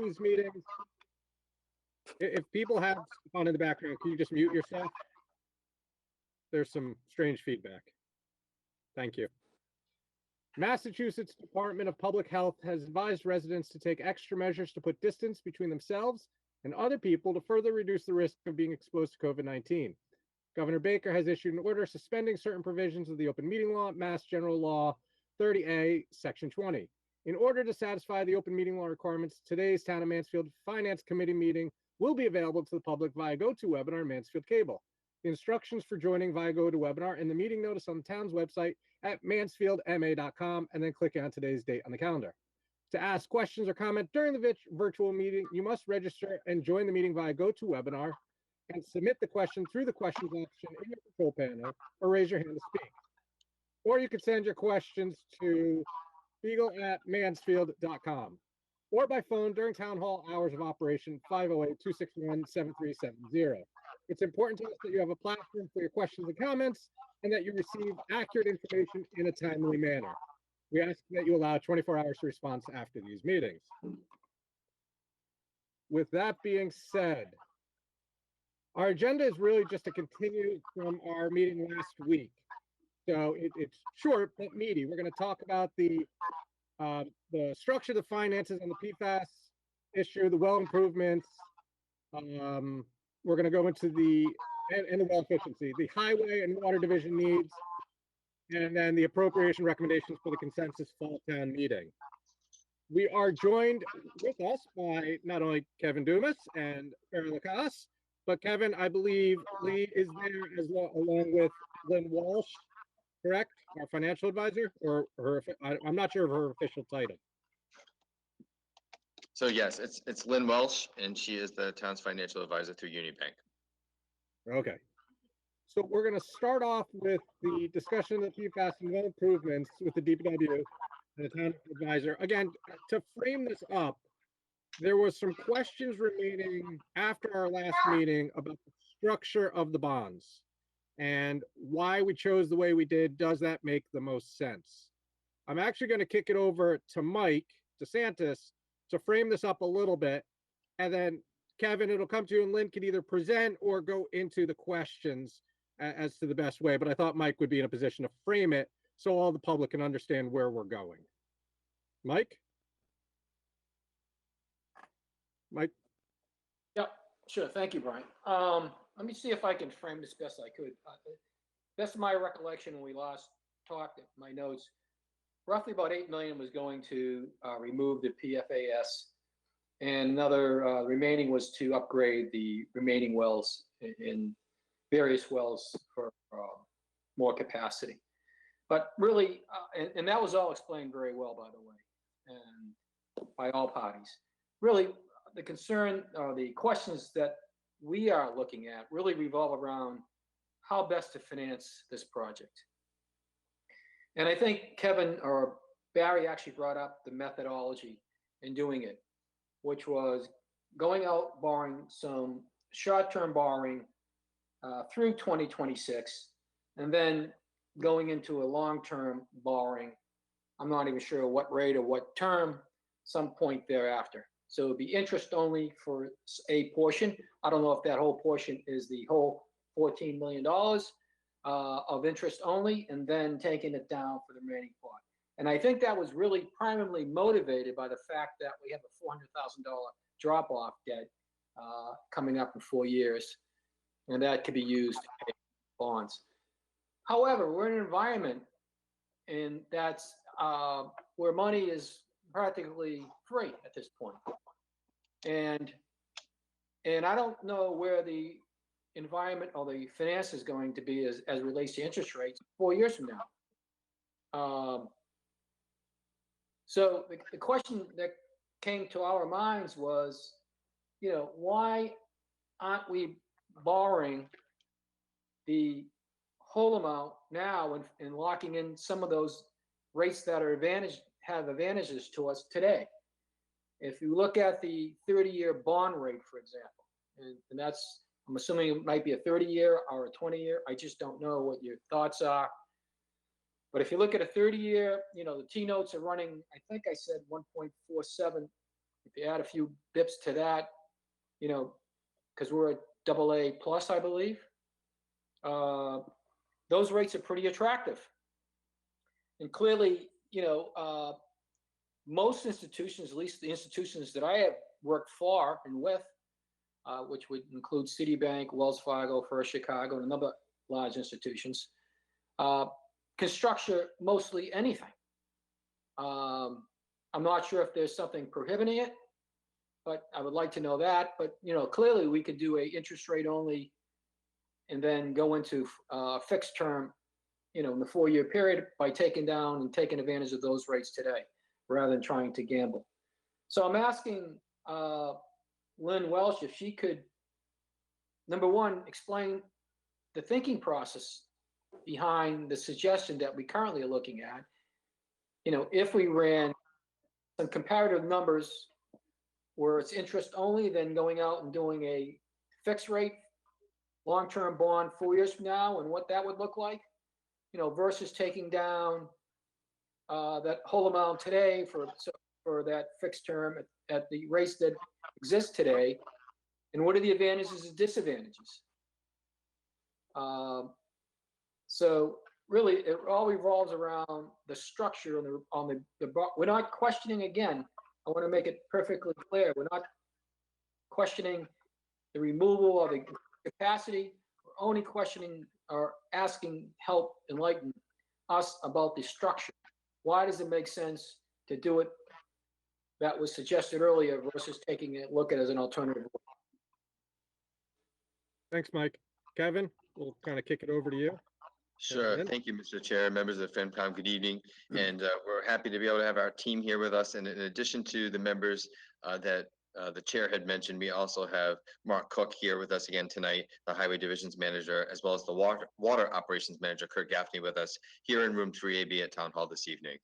these meetings, if people have fun in the background, can you just mute yourself? There's some strange feedback. Thank you. Massachusetts Department of Public Health has advised residents to take extra measures to put distance between themselves and other people to further reduce the risk of being exposed to COVID-19. Governor Baker has issued an order suspending certain provisions of the open meeting law, Mass General Law 30A, Section 20. In order to satisfy the open meeting law requirements, today's Town of Mansfield Finance Committee meeting will be available to the public via GoToWebinar Mansfield Cable. The instructions for joining via GoToWebinar and the meeting notice on the town's website at mansfieldma.com, and then click on today's date on the calendar. To ask questions or comment during the virtual meeting, you must register and join the meeting via GoToWebinar and submit the question through the questions option in your control panel, or raise your hand to speak. Or you can send your questions to beagle@mansfield.com, or by phone during town hall hours of operation, 508-261-7370. It's important to us that you have a platform for your questions and comments, and that you receive accurate information in a timely manner. We ask that you allow 24 hours to response after these meetings. With that being said, our agenda is really just a continue from our meeting last week. So it's short but meaty. We're going to talk about the structure of the finances on the PFAS issue, the well improvements. We're going to go into the well efficiency, the highway and water division needs, and then the appropriation recommendations for the consensus fall town meeting. We are joined with us by not only Kevin Dumas and Farrah Lacasse, but Kevin, I believe Lee is there as well, along with Lynn Walsh, correct? Our financial advisor, or her, I'm not sure of her official title. So yes, it's Lynn Welsh, and she is the town's financial advisor through Union Bank. Okay. So we're going to start off with the discussion of the PFAS and well improvements with the DPW and the town advisor. Again, to frame this up, there was some questions remaining after our last meeting about the structure of the bonds and why we chose the way we did. Does that make the most sense? I'm actually going to kick it over to Mike DeSantis to frame this up a little bit. And then Kevin, it'll come to you, and Lynn can either present or go into the questions as to the best way. But I thought Mike would be in a position to frame it so all the public can understand where we're going. Mike? Mike? Yep, sure. Thank you, Brian. Let me see if I can frame this best I could. Best of my recollection, when we last talked, my notes, roughly about $8 million was going to remove the PFAS, and another remaining was to upgrade the remaining wells in various wells for more capacity. But really, and that was all explained very well, by the way, and by all parties. Really, the concern, the questions that we are looking at really revolve around how best to finance this project. And I think Kevin or Barry actually brought up the methodology in doing it, which was going out borrowing some short-term borrowing through 2026, and then going into a long-term borrowing. I'm not even sure what rate or what term, some point thereafter. So it would be interest only for a portion. I don't know if that whole portion is the whole $14 million of interest only, and then taking it down for the remaining part. And I think that was really primarily motivated by the fact that we have a $400,000 drop-off debt coming up in 4 years, and that could be used to pay bonds. However, we're in an environment, and that's where money is practically free at this point. And I don't know where the environment or the finance is going to be as it relates to interest rates 4 years from now. So the question that came to our minds was, why aren't we borrowing the whole amount now and locking in some of those rates that are have advantages to us today? If you look at the 30-year bond rate, for example, and that's, I'm assuming it might be a 30-year or a 20-year. I just don't know what your thoughts are. But if you look at a 30-year, the T-notes are running, I think I said 1.47, if you add a few bips to that, you know, because we're at AA plus, I believe, those rates are pretty attractive. And clearly, you know, most institutions, at least the institutions that I have worked for and with, which would include Citibank, Wells Fargo, First Chicago, and a number of large institutions, can structure mostly anything. I'm not sure if there's something prohibiting it, but I would like to know that. But, you know, clearly we could do a interest rate only and then go into fixed term, you know, in the 4-year period by taking down and taking advantage of those rates today rather than trying to gamble. So I'm asking Lynn Welsh if she could, number one, explain the thinking process behind the suggestion that we currently are looking at. You know, if we ran some comparative numbers where it's interest only, then going out and doing a fixed rate long-term bond 4 years from now and what that would look like, you know, versus taking down that whole amount today for that fixed term at the rates that exist today, and what are the advantages and disadvantages? So really, it all revolves around the structure on the we're not questioning, again, I want to make it perfectly clear, we're not questioning the removal of the capacity, we're only questioning or asking help enlighten us about the structure. Why does it make sense to do it that was suggested earlier versus taking a look at it as an alternative? Thanks, Mike. Kevin, we'll kind of kick it over to you. Sure. Lynn? Thank you, Mr. Chair, members of the FinCom. Good evening. And we're happy to be able to have our team here with us. And in addition to the members that the chair had mentioned, we also have Mark Cook here with us again tonight, the Highway Divisions Manager, as well as the Water Operations Manager, Kurt Gaffney, with us here in room 3AB at Town Hall this evening.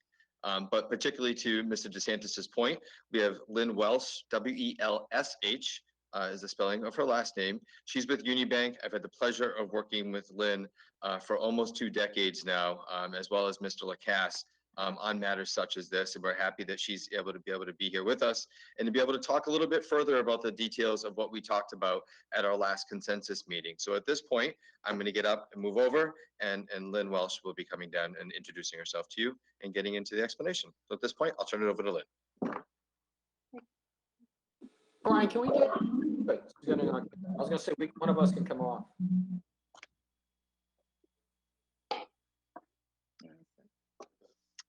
But particularly to Mr. DeSantis's point, we have Lynn Welsh, W-E-L-S-H, is the spelling of her last name. She's with Unibank. I've had the pleasure of working with Lynn for almost 2 decades now, as well as Mr. Lacasse on matters such as this. And we're happy that she's able to be here with us and to be able to talk a little bit further about the details of what we talked about at our last consensus meeting. So at this point, I'm going to get up and move over, and Lynn Welsh will be coming down and introducing herself to you and getting into the explanation. So at this point, I'll turn it over to Lynn. Brian, can we get, wait, I was going to say, one of us can come off.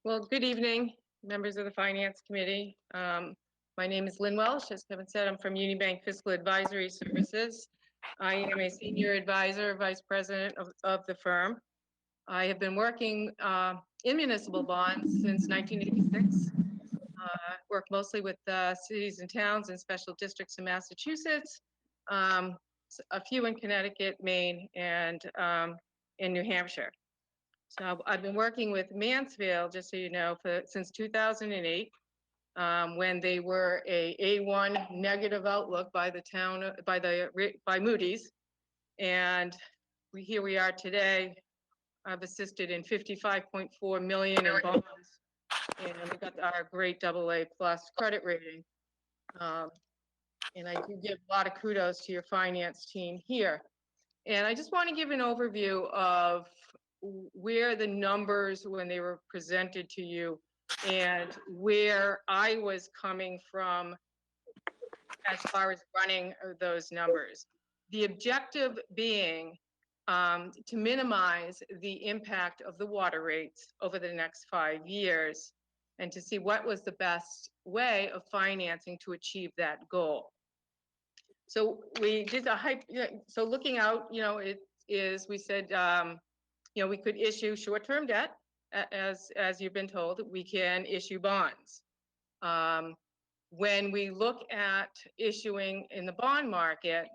Well, good evening, members of the Finance Committee. My name is Lynn Welsh. As Kevin said, I'm from Unibank Fiscal Advisory Services. I am a senior advisor, vice president of the firm. I have been working in municipal bonds since 1986. Work mostly with cities and towns and special districts in Massachusetts, a few in Connecticut, Maine, and in New Hampshire. So I've been working with Mansfield, just so you know, since 2008, when they were a A1 negative outlook by the town, by Moody's, and here we are today. I've assisted in 55.4 million in bonds, and we got our great AA plus credit rating. And I do give a lot of kudos to your finance team here. And I just want to give an overview of where the numbers, when they were presented to you, and where I was coming from as far as running those numbers. The objective being to minimize the impact of the water rates over the next 5 years, and to see what was the best way of financing to achieve that goal. So we did so looking out, you know, it is, we said, you know, we could issue short-term debt, as you've been told. We can issue bonds. When we look at issuing in the bond market,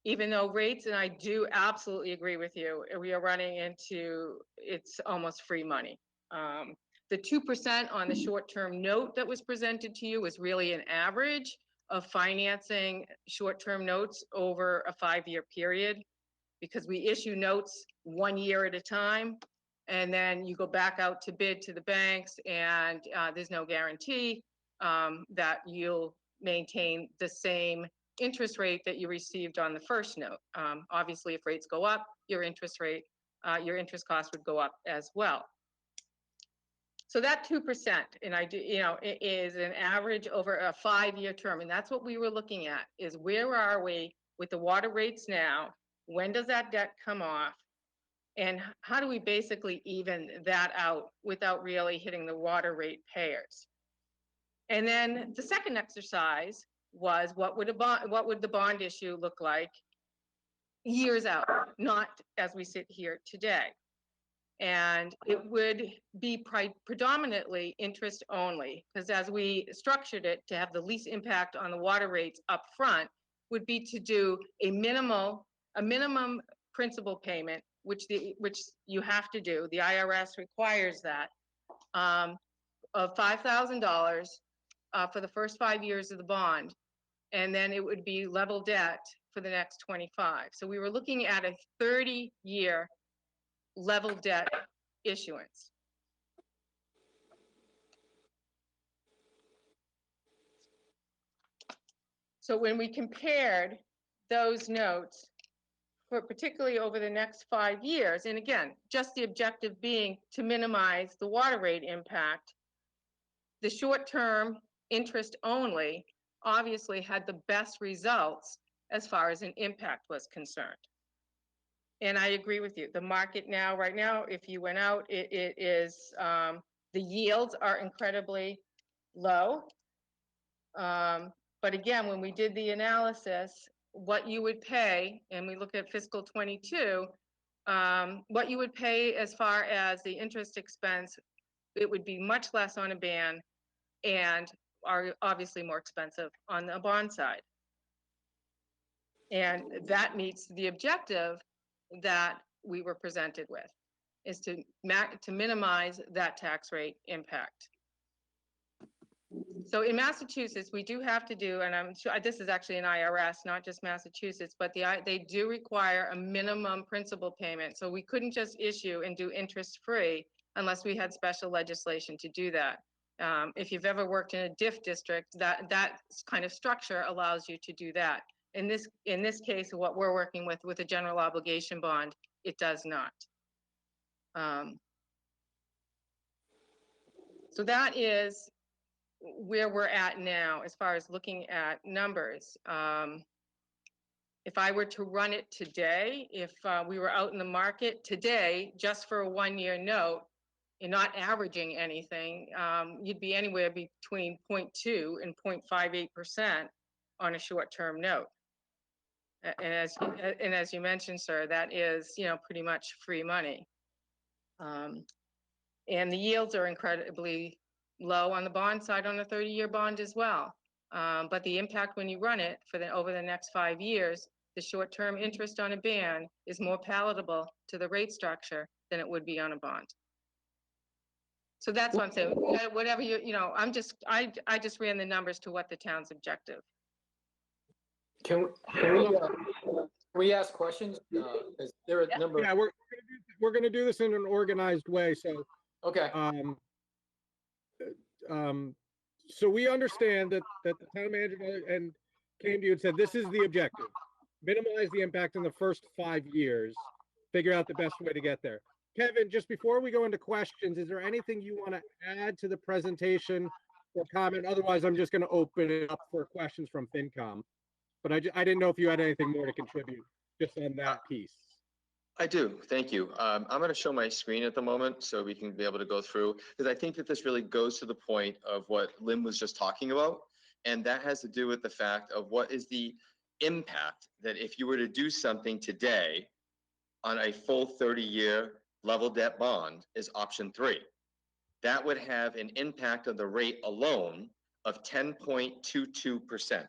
even though rates, and I do absolutely agree with you, we are running into, it's almost free money. The 2% on the short-term note that was presented to you was really an average of financing short-term notes over a 5-year period, because we issue notes 1 year at a time, and then you go back out to bid to the banks, and there's no guarantee that you'll maintain the same interest rate that you received on the first note. Obviously, if rates go up, your interest cost would go up as well. So that 2%, and it is an average over a 5-year term, and that's what we were looking at, is where are we with the water rates now? When does that debt come off? And how do we basically even that out without really hitting the water rate payers? And then the second exercise was what would the bond issue look like years out, not as we sit here today. And it would be predominantly interest only, because as we structured it to have the least impact on the water rates up front would be to do a minimum principal payment, which you have to do. The IRS requires that, of $5,000 for the first 5 years of the bond, and then it would be level debt for the next 25. So we were looking at a 30-year level debt issuance. So when we compared those notes, for particularly over the next 5 years, and again, just the objective being to minimize the water rate impact, the short-term interest only obviously had the best results as far as an impact was concerned. And I agree with you. The market now, right now, if you went out, it is, the yields are incredibly low. But again, when we did the analysis, what you would pay, and we look at fiscal 22, what you would pay as far as the interest expense, it would be much less on a ban and are obviously more expensive on the bond side. And that meets the objective that we were presented with, is to minimize that tax rate impact. So in Massachusetts, we do have to do, and I'm sure this is actually an IRS, not just Massachusetts, but they do require a minimum principal payment. So we couldn't just issue and do interest-free unless we had special legislation to do that. If you've ever worked in a DIF district, that kind of structure allows you to do that. In this case, what we're working with a general obligation bond, it does not. So that is where we're at now as far as looking at numbers. If I were to run it today, if we were out in the market today, just for a 1-year note, and not averaging anything, you'd be anywhere between 0.2 and 0.58% on a short-term note. And as you mentioned, sir, that is, pretty much free money. And the yields are incredibly low on the bond side on a 30-year bond as well. But the impact when you run it over the next 5 years, the short-term interest on a ban is more palatable to the rate structure than it would be on a bond. So that's what I'm saying. Whatever I just ran the numbers to what the town's objective. Can we ask questions? Is there a number? Yeah, we're gonna do this in an organized way. So Okay. So we understand that the town manager and came to you and said, this is the objective. Minimize the impact in the first 5 years, figure out the best way to get there. Kevin, just before we go into questions, is there anything you want to add to the presentation or comment? Otherwise, I'm just going to open it up for questions from FinCom. But I didn't know if you had anything more to contribute just on that piece. I do, thank you. I'm going to show my screen at the moment so we can be able to go through, because I think that this really goes to the point of what Lynn was just talking about. And that has to do with the fact of what is the impact that if you were to do something today on a full 30-year level debt bond is option 3. That would have an impact on the rate alone of 10.22%.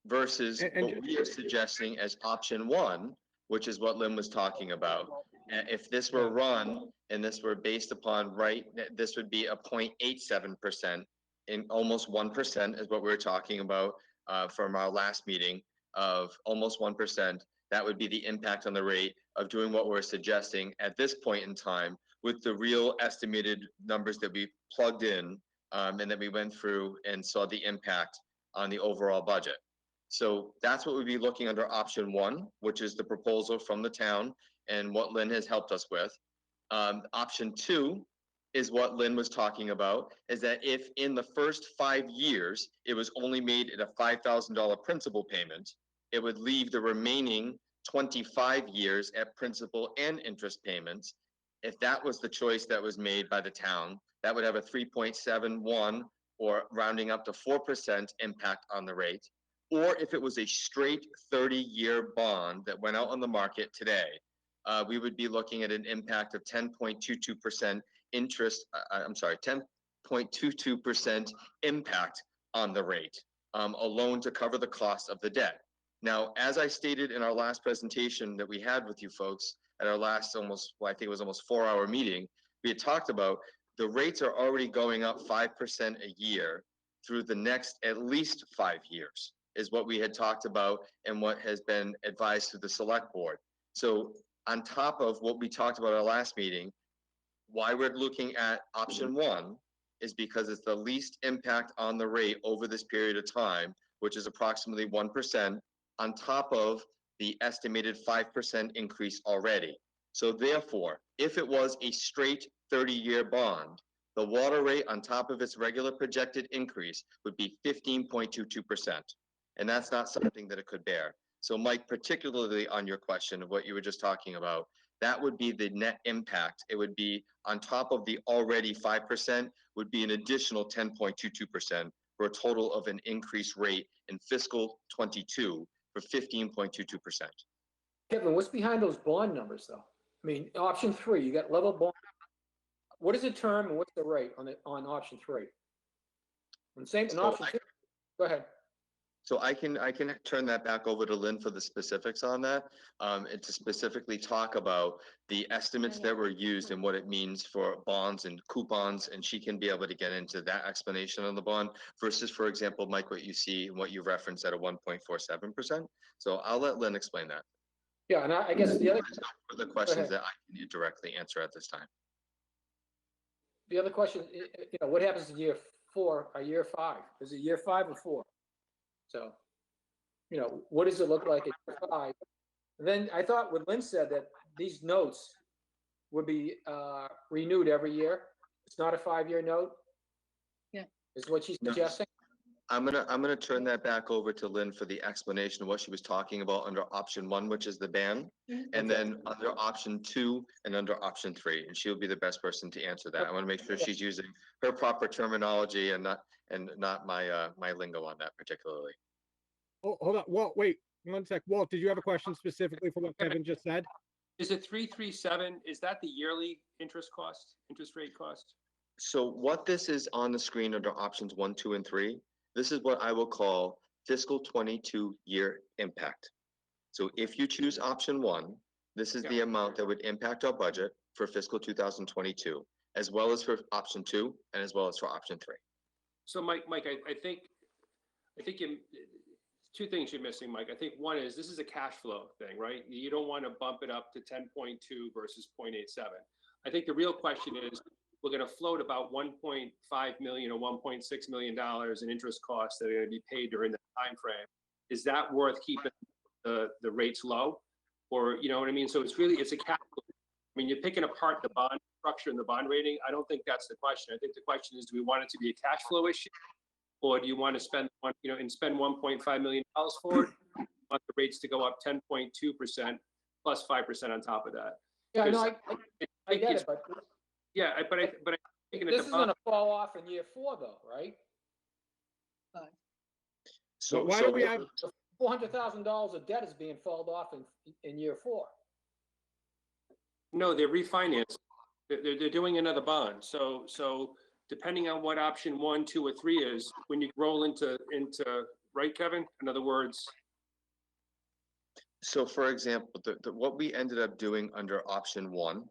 Versus what we are suggesting as option 1, which is what Lynn was talking about. If this were run and this were based upon this would be a 0.87%, in almost 1% is what we were talking about from our last meeting of almost 1%. That would be the impact on the rate of doing what we're suggesting at this point in time with the real estimated numbers that we plugged in and then we went through and saw the impact on the overall budget. So that's what we'd be looking under option one, which is the proposal from the town and what Lynn has helped us with. Option two is what Lynn was talking about, is that if in the first 5 years, it was only made at a $5,000 principal payment, it would leave the remaining 25 years at principal and interest payments. If that was the choice that was made by the town, that would have a 3.71 or rounding up to 4% impact on the rate. Or if it was a straight 30-year bond that went out on the market today, we would be looking at an impact of 10.22% interest, 10.22% impact on the rate, alone to cover the cost of the debt. Now, as I stated in our last presentation that we had with you folks at our last almost 4-hour meeting, we had talked about the rates are already going up 5% a year through the next at least 5 years, is what we had talked about and what has been advised to the select board. So on top of what we talked about at our last meeting, why we're looking at option one is because it's the least impact on the rate over this period of time, which is approximately 1%, on top of the estimated 5% increase already. So therefore, if it was a straight 30-year bond, the water rate on top of its regular projected increase would be 15.22%. And that's not something that it could bear. So Mike, particularly on your question of what you were just talking about, that would be the net impact. It would be on top of the already 5%, would be an additional 10.22% for a total of an increased rate in fiscal 22 for 15.22%. Kevin, what's behind those bond numbers though? I mean, option three, you got level bond. What is the term and what's the rate on option three? And same in option two. Go ahead. So I can turn that back over to Lynn for the specifics on that, and to specifically talk about the estimates that were used and what it means for bonds and coupons, and she can be able to get into that explanation on the bond versus, for example, Mike, what you see and what you referenced at a 1.47%. So I'll let Lynn explain that. Yeah, and I guess the other questions that I can directly answer at this time. The other question, what happens in year 4 or year 5? Is it year 5 or 4? So, what does it look like at year 5? And then I thought what Lynn said that these notes would be renewed every year. It's not a 5-year note. Yeah, is what she's suggesting. I'm gonna turn that back over to Lynn for the explanation of what she was talking about under option one, which is the ban, and then under option two and under option three, and she'll be the best person to answer that. I want to make sure she's using her proper terminology and not my my lingo on that particularly. Oh, hold on, Walt. Wait 1 sec. Walt, did you have a question specifically for what Kevin just said? Is it 337? Is that the yearly interest rate cost? So what this is on the screen under options 1, 2, and 3. This is what I will call fiscal 22 year impact. So if you choose option 1, this is the amount that would impact our budget for fiscal 2022, as well as for option 2 and as well as for option 3. So Mike, I think you, 2 things you're missing, Mike. I think one is this is a cash flow thing, right? You don't want to bump it up to 10.2 versus 0.87. I think the real question is, we're going to float about $1.5 million or $1.6 million in interest costs that are going to be paid during the time frame. Is that worth keeping the rates low? Or, you know what I mean? So it's a capital. I mean, you're picking apart the bond structure and the bond rating. I don't think that's the question. I think the question is, do we want it to be a cash flow issue? Or do you want to spend $1.5 million for it? Want the rates to go up 10.2% plus 5% on top of that? Yeah, no, I get it, but yeah, but I think this is going to fall off in year 4, though, right? So why do we have $400,000 of debt is being falled off in year 4? No, they're refinancing. They're doing another bond. So depending on what option 1, 2, or 3 is, when you roll into right, Kevin? In other words. So for example, what we ended up doing under option 1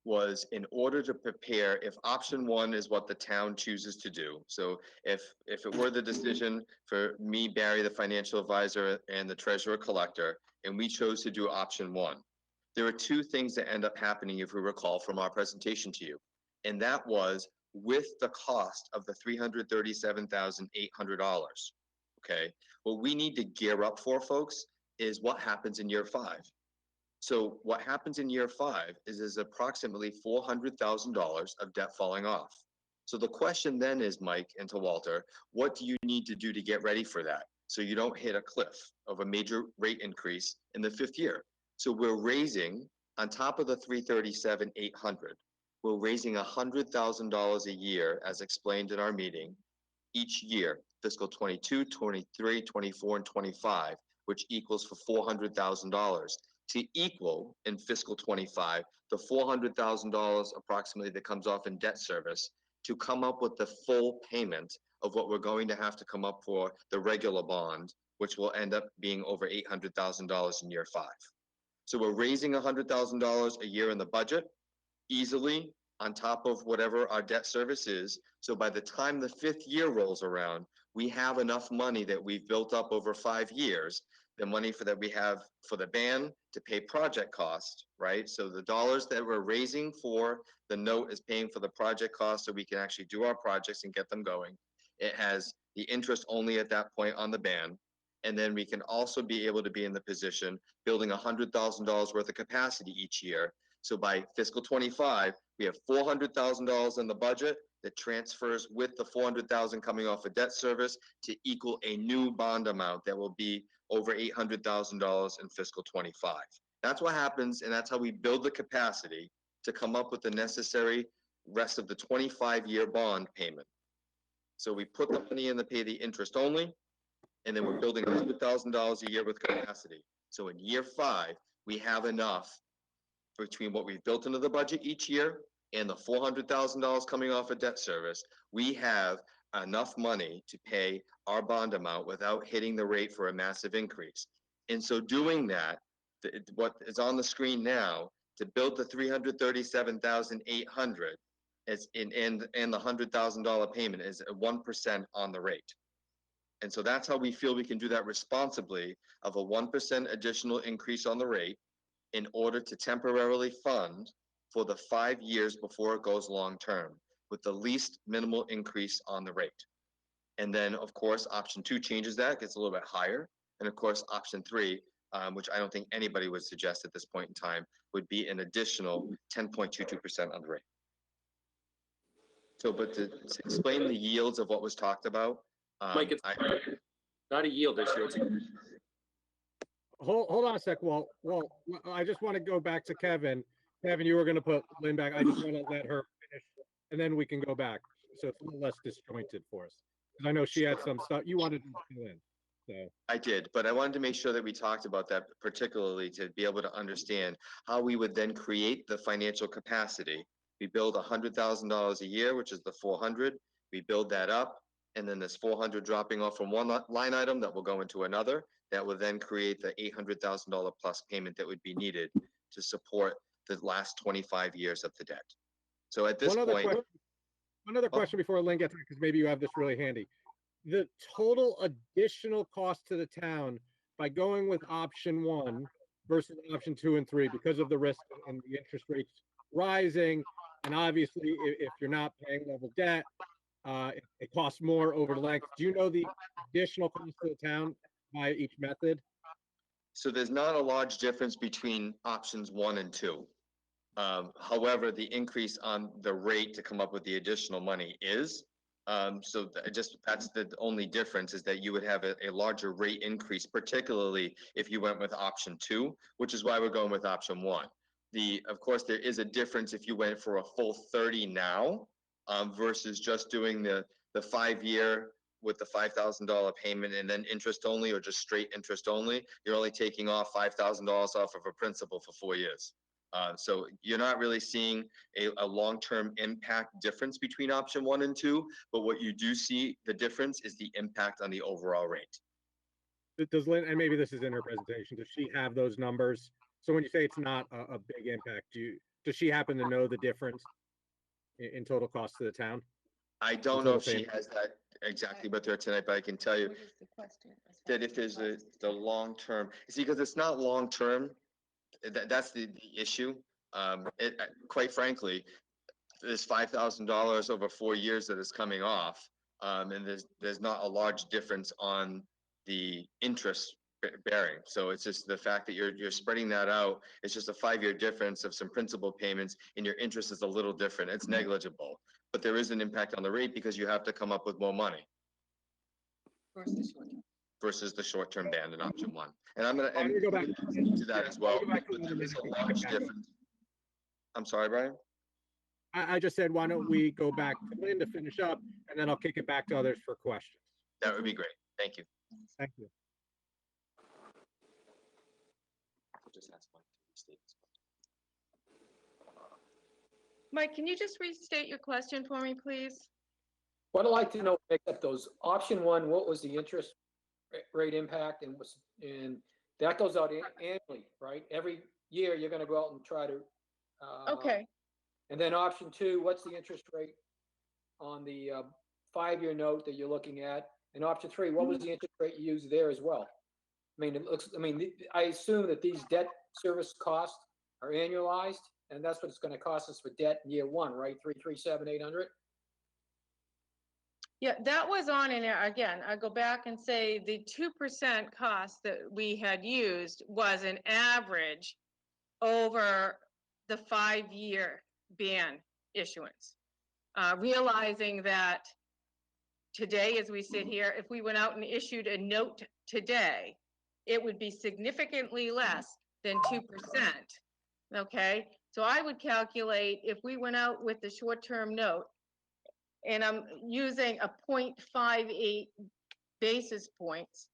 was in order to prepare if option 1 is what the town chooses to do. So if it were the decision for me, Barry, the financial advisor, and the treasurer collector, and we chose to do option 1, there are 2 things that end up happening if we recall from our presentation to you. And that was with the cost of the $337,800. Okay, what we need to gear up for, folks, is what happens in year 5. So what happens in year 5 is approximately $400,000 of debt falling off. So the question then is, Mike and to Walter, what do you need to do to get ready for that? So you don't hit a cliff of a major rate increase in the 5th year. So we're raising, on top of the $337,800, we're raising $100,000 a year, as explained in our meeting, each year, fiscal 22, 23, 24, and 25, which equals for $400,000 to equal in fiscal 25, the $400,000 approximately that comes off in debt service to come up with the full payment of what we're going to have to come up for the regular bond, which will end up being over $800,000 in year 5. So we're raising $100,000 a year in the budget, easily on top of whatever our debt service is. So by the time the 5th year rolls around, we have enough money that we've built up over 5 years, the money that we have for the band to pay project costs, right? So the dollars that we're raising for the note is paying for the project costs so we can actually do our projects and get them going. It has the interest only at that point on the band. And then we can also be able to be in the position building $100,000 worth of capacity each year. So by fiscal 25, we have $400,000 in the budget that transfers with the $400,000 coming off of debt service to equal a new bond amount that will be over $800,000 in fiscal 25. That's what happens, and that's how we build the capacity to come up with the necessary rest of the 25-year bond payment. So we put the money in to pay the interest only, and then we're building $100,000 a year with capacity. So in year 5, we have enough between what we've built into the budget each year and the $400,000 coming off of debt service. We have enough money to pay our bond amount without hitting the rate for a massive increase. And so doing that, what is on the screen now, to build the $337,800 is and the $100,000 payment is 1% on the rate. And so that's how we feel we can do that responsibly, of a 1% additional increase on the rate in order to temporarily fund for the 5 years before it goes long term, with the least minimal increase on the rate. And then, of course, option 2 changes that, gets a little bit higher. And of course, option 3, which I don't think anybody would suggest at this point in time, would be an additional 10.22% on the rate. So, but to explain the yields of what was talked about, Mike, it's not a yield issue. It's a Hold on a sec, Walt. Well, I just want to go back to Kevin. Kevin, you were going to put Lynn back. I just want to let her finish, and then we can go back. So it's a little less disjointed for us. Because I know she had some stuff you wanted to fill in. So I did, but I wanted to make sure that we talked about that, particularly to be able to understand how we would then create the financial capacity. We build $100,000 a year, which is the 400. We build that up, and then there's 400 dropping off from one line item that will go into another. That will then create the $800,000 plus payment that would be needed to support the last 25 years of the debt. So at this point, one other question before Lynn gets, because maybe you have this really handy. The total additional cost to the town by going with option 1 versus option 2 and 3 because of the risk and the interest rates rising, and obviously if you're not paying level debt, it costs more over length. Do you know the additional cost to the town by each method? so there's not a large difference between options 1 and 2. However, the increase on the rate to come up with the additional money is. So that's the only difference, is that you would have a larger rate increase, particularly if you went with option 2, which is why we're going with option 1. Of course, there is a difference if you went for a full 30 now versus just doing the 5-year with the $5,000 payment and then interest only, or just straight interest only. You're only taking off $5,000 off of a principal for 4 years. So you're not really seeing a long-term impact difference between option 1 and 2, but what you do see the difference is the impact on the overall rate. Does Lynn, and maybe this is in her presentation, does she have those numbers? So when you say it's not a big impact, does she happen to know the difference in total cost to the town? I don't know if she has that exactly with her tonight, but I can tell you What is the question? that if there's the long-term, see, because it's not long-term, that's the issue. Quite frankly, there's $5,000 over 4 years that is coming off. And there's not a large difference on the interest bearing. So it's just the fact that you're spreading that out. It's just a 5-year difference of some principal payments, and your interest is a little different. It's negligible, but there is an impact on the rate because you have to come up with more money versus the short-term band in option one. And I'm gonna, Why don't we go back to that as well, Go back to but the there is a minutes. large difference. I'm sorry, Brian? I just said, why don't we go back to Lynn to finish up, and then I'll kick it back to others for questions. That would be great. Thank you. Thank you. Just ask Mike to restate his question. Mike, can you just restate your question for me, please? What I'd like to know, except those option one, what was the interest rate impact and that goes out annually, right? Every year you're gonna go out and try to. Okay, And then option two, what's the interest rate on the 5-year note that you're looking at? And option three, what was the interest rate you used there as well? I mean, I assume that these debt service costs are annualized, and that's what it's gonna cost us for debt in year one, right? 337,800? yeah, that was on, and again, I go back and say the 2% cost that we had used was an average over the 5-year ban issuance. Realizing that today, as we sit here, if we went out and issued a note today, it would be significantly less than 2%. Okay, so I would calculate if we went out with the short-term note, and I'm using a 0.58 basis points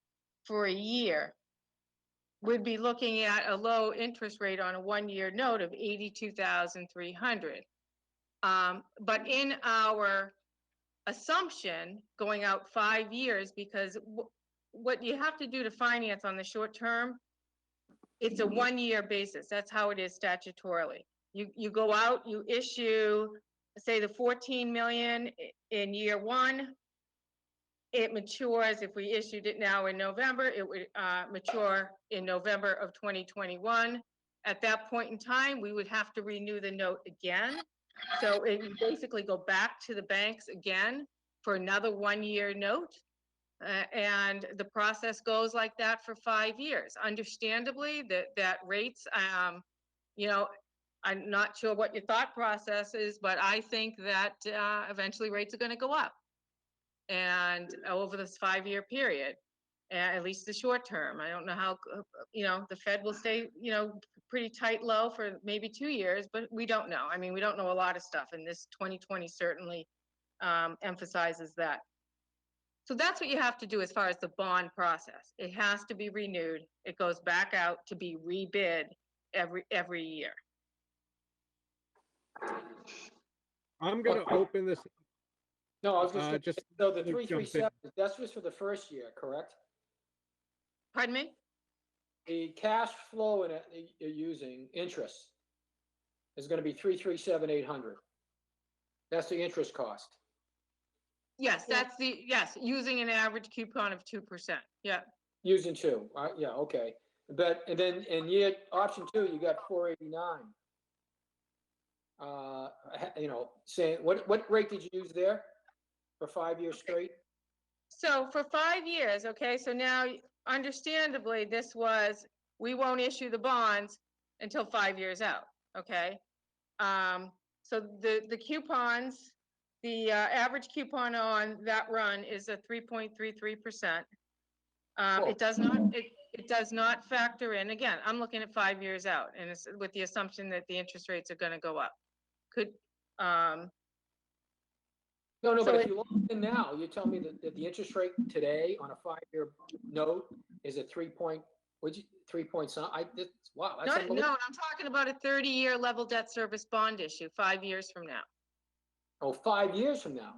for a year, we'd be looking at a low interest rate on a 1-year note of 82,300. But in our assumption, going out 5 years, because what you have to do to finance on the short term, it's a 1-year basis. That's how it is statutorily. You go out, you issue, say, the 14 million in year one. It matures, if we issued it now in November, it would mature in November of 2021. At that point in time, we would have to renew the note again. So it would basically go back to the banks again for another 1-year note. And the process goes like that for 5 years. Understandably, that rates, you know, I'm not sure what your thought process is, but I think that eventually rates are going to go up. And over this 5-year period, at least the short term. I don't know how, you know, the Fed will stay, you know, pretty tight low for maybe 2 years, but we don't know. I mean, we don't know a lot of stuff, and this 2020 certainly emphasizes that. So that's what you have to do as far as the bond process. It has to be renewed. It goes back out to be rebid every year. I'm gonna open this, No, I was gonna just say, so the let me jump in. 337, that's just for the first year, correct? Pardon me? The cash flow in it that you're using, interest, is gonna be 337,800. That's the interest cost. Yes, yes, using an average coupon of 2%. Yeah. Using two, yeah, okay. But, and then in year, option two, you got 489. You know, saying, what rate did you use there for 5 years straight? So for 5 years, okay, so now understandably, this was, we won't issue the bonds until 5 years out, okay? So the coupons, the average coupon on that run is a 3.33%. It does not factor in, again, I'm looking at 5 years out, and it's with the assumption that the interest rates are gonna go up. Could, No, So but if you look in now, you tell me that the interest rate today on a 5-year note is at 3 point, would you, 3 point some, wow, that's no, unbelievable. I'm talking about a 30-year level debt service bond issue, 5 years from now. Oh, 5 years from now?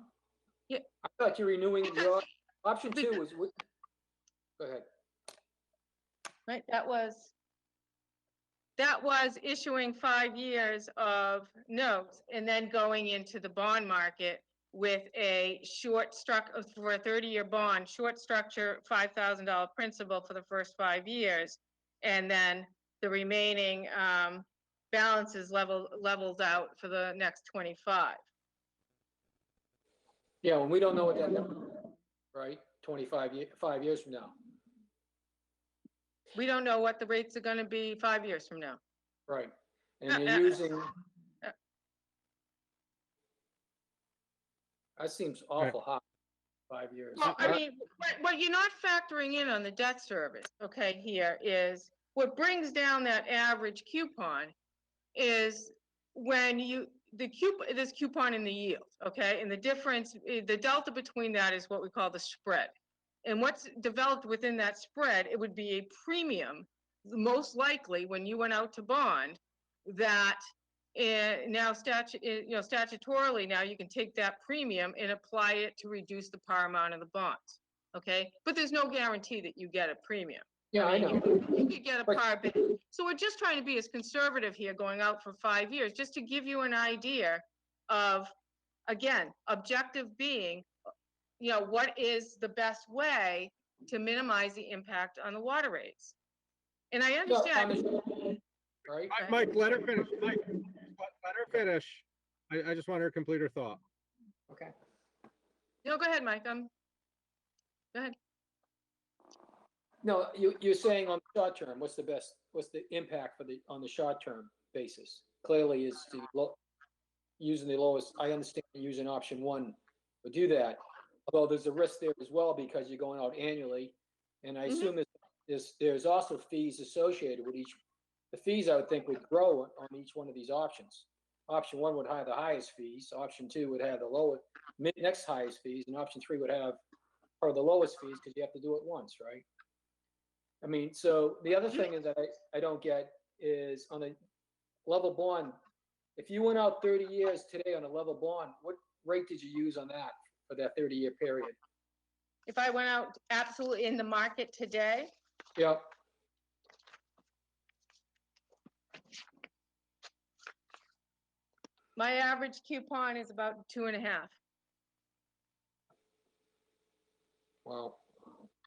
Yeah. I thought you're renewing your, option because- two was, go ahead. Right, that was issuing 5 years of notes and then going into the bond market with a for a 30-year bond, short structure, $5,000 principal for the first 5 years. And then the remaining balances levels out for the next 25. Yeah, when we don't know what that number, is, right? 5 years from now, We don't know what the rates are gonna be 5 years from now. right? And you're using. That seems awful high, 5 years. Well, I mean, what you're not factoring in on the debt service, okay, here is, what brings down that average coupon is when this coupon in the yield, okay? And the difference, the delta between that is what we call the spread. And what's developed within that spread, it would be a premium, most likely, when you went out to bond, that now statutorily, now you can take that premium and apply it to reduce the par amount of the bonds, okay? But there's no guarantee that you get a premium. Yeah, I know. You could get a par bid. So we're just trying to be as conservative here going out for 5 years, just to give you an idea of, again, objective being, what is the best way to minimize the impact on the water rates? And I understand. Right? Mike, let her finish. Mike, let her finish. I just want her to complete her thought. Okay. No, go ahead, Mike. Go ahead. No, you're saying on the short term, what's the impact on the short term basis? Clearly is using the lowest, I understand using option one would do that. Although there's a risk there as well because you're going out annually. And I assume there's also fees associated with each. The fees I would think would grow on each one of these options. Option one would have the highest fees. Option two would have the lowest, next highest fees. And option three would have or the lowest fees because you have to do it once, right? I mean, so the other thing is that I don't get is on a level bond, if you went out 30 years today on a level bond, what rate did you use on that for that 30-year period? If I went out absolutely in the market today, Yep. my average coupon is about 2.5. Wow.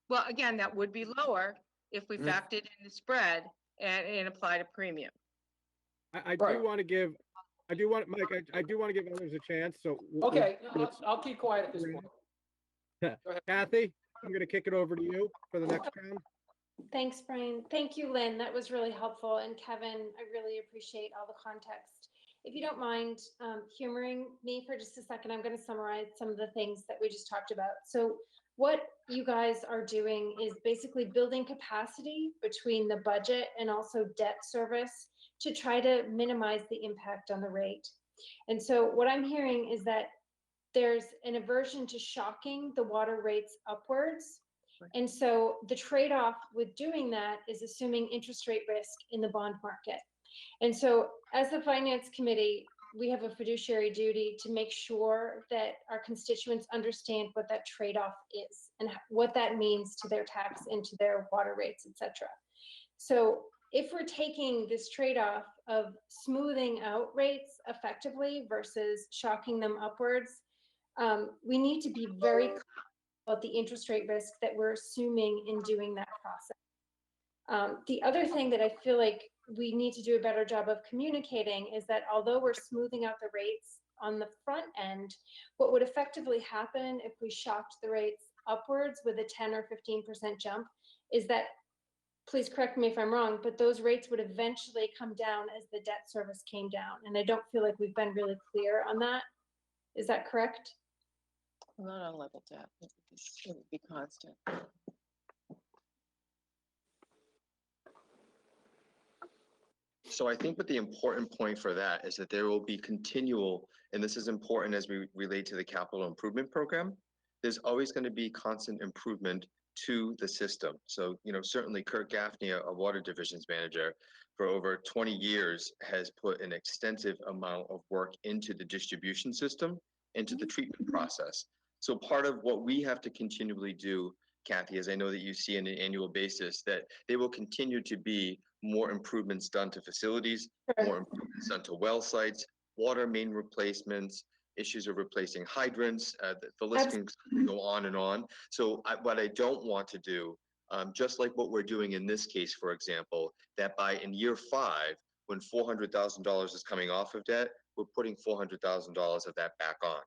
Well, again, that would be lower if we factored in the spread and applied a premium. I Right. do want to give, Mike, I do want to give others a chance, so. Okay, let's- I'll keep quiet at this point. Kathy, I'm going to kick it over to you for the next round. Thanks, Brian. Thank you, Lynn. That was really helpful. And Kevin, I really appreciate all the context. If you don't mind humoring me for just a second, I'm going to summarize some of the things that we just talked about. So what you guys are doing is basically building capacity between the budget and also debt service to try to minimize the impact on the rate. And so what I'm hearing is that there's an aversion to shocking the water rates upwards. And so the trade-off with doing that is assuming interest rate risk in the bond market. And so as the Finance Committee, we have a fiduciary duty to make sure that our constituents understand what that trade-off is and what that means to their tax and to their water rates, et cetera. So if we're taking this trade-off of smoothing out rates effectively versus shocking them upwards, we need to be very clear about the interest rate risk that we're assuming in doing that process. The other thing that I feel like we need to do a better job of communicating is that although we're smoothing out the rates on the front end, what would effectively happen if we shocked the rates upwards with a 10 or 15% jump is that, please correct me if I'm wrong, but those rates would eventually come down as the debt service came down. And I don't feel like we've been really clear on that. Is that correct? Not on level debt, it would be constant. So I think what the important point for that is that there will be continual, and this is important as we relate to the capital improvement program, there's always going to be constant improvement to the system. So, certainly Kurt Gaffney, a water divisions manager for over 20 years, has put an extensive amount of work into the distribution system, into the treatment process. So part of what we have to continually do, Kathy, as I know that you see on an annual basis, that there will continue to be more improvements done to facilities, more improvements done to well sites, water main replacements, issues of replacing hydrants, the list can go on and on. So what I don't want to do, just like what we're doing in this case, for example, that in year 5, when $400,000 is coming off of debt, we're putting $400,000 of that back on.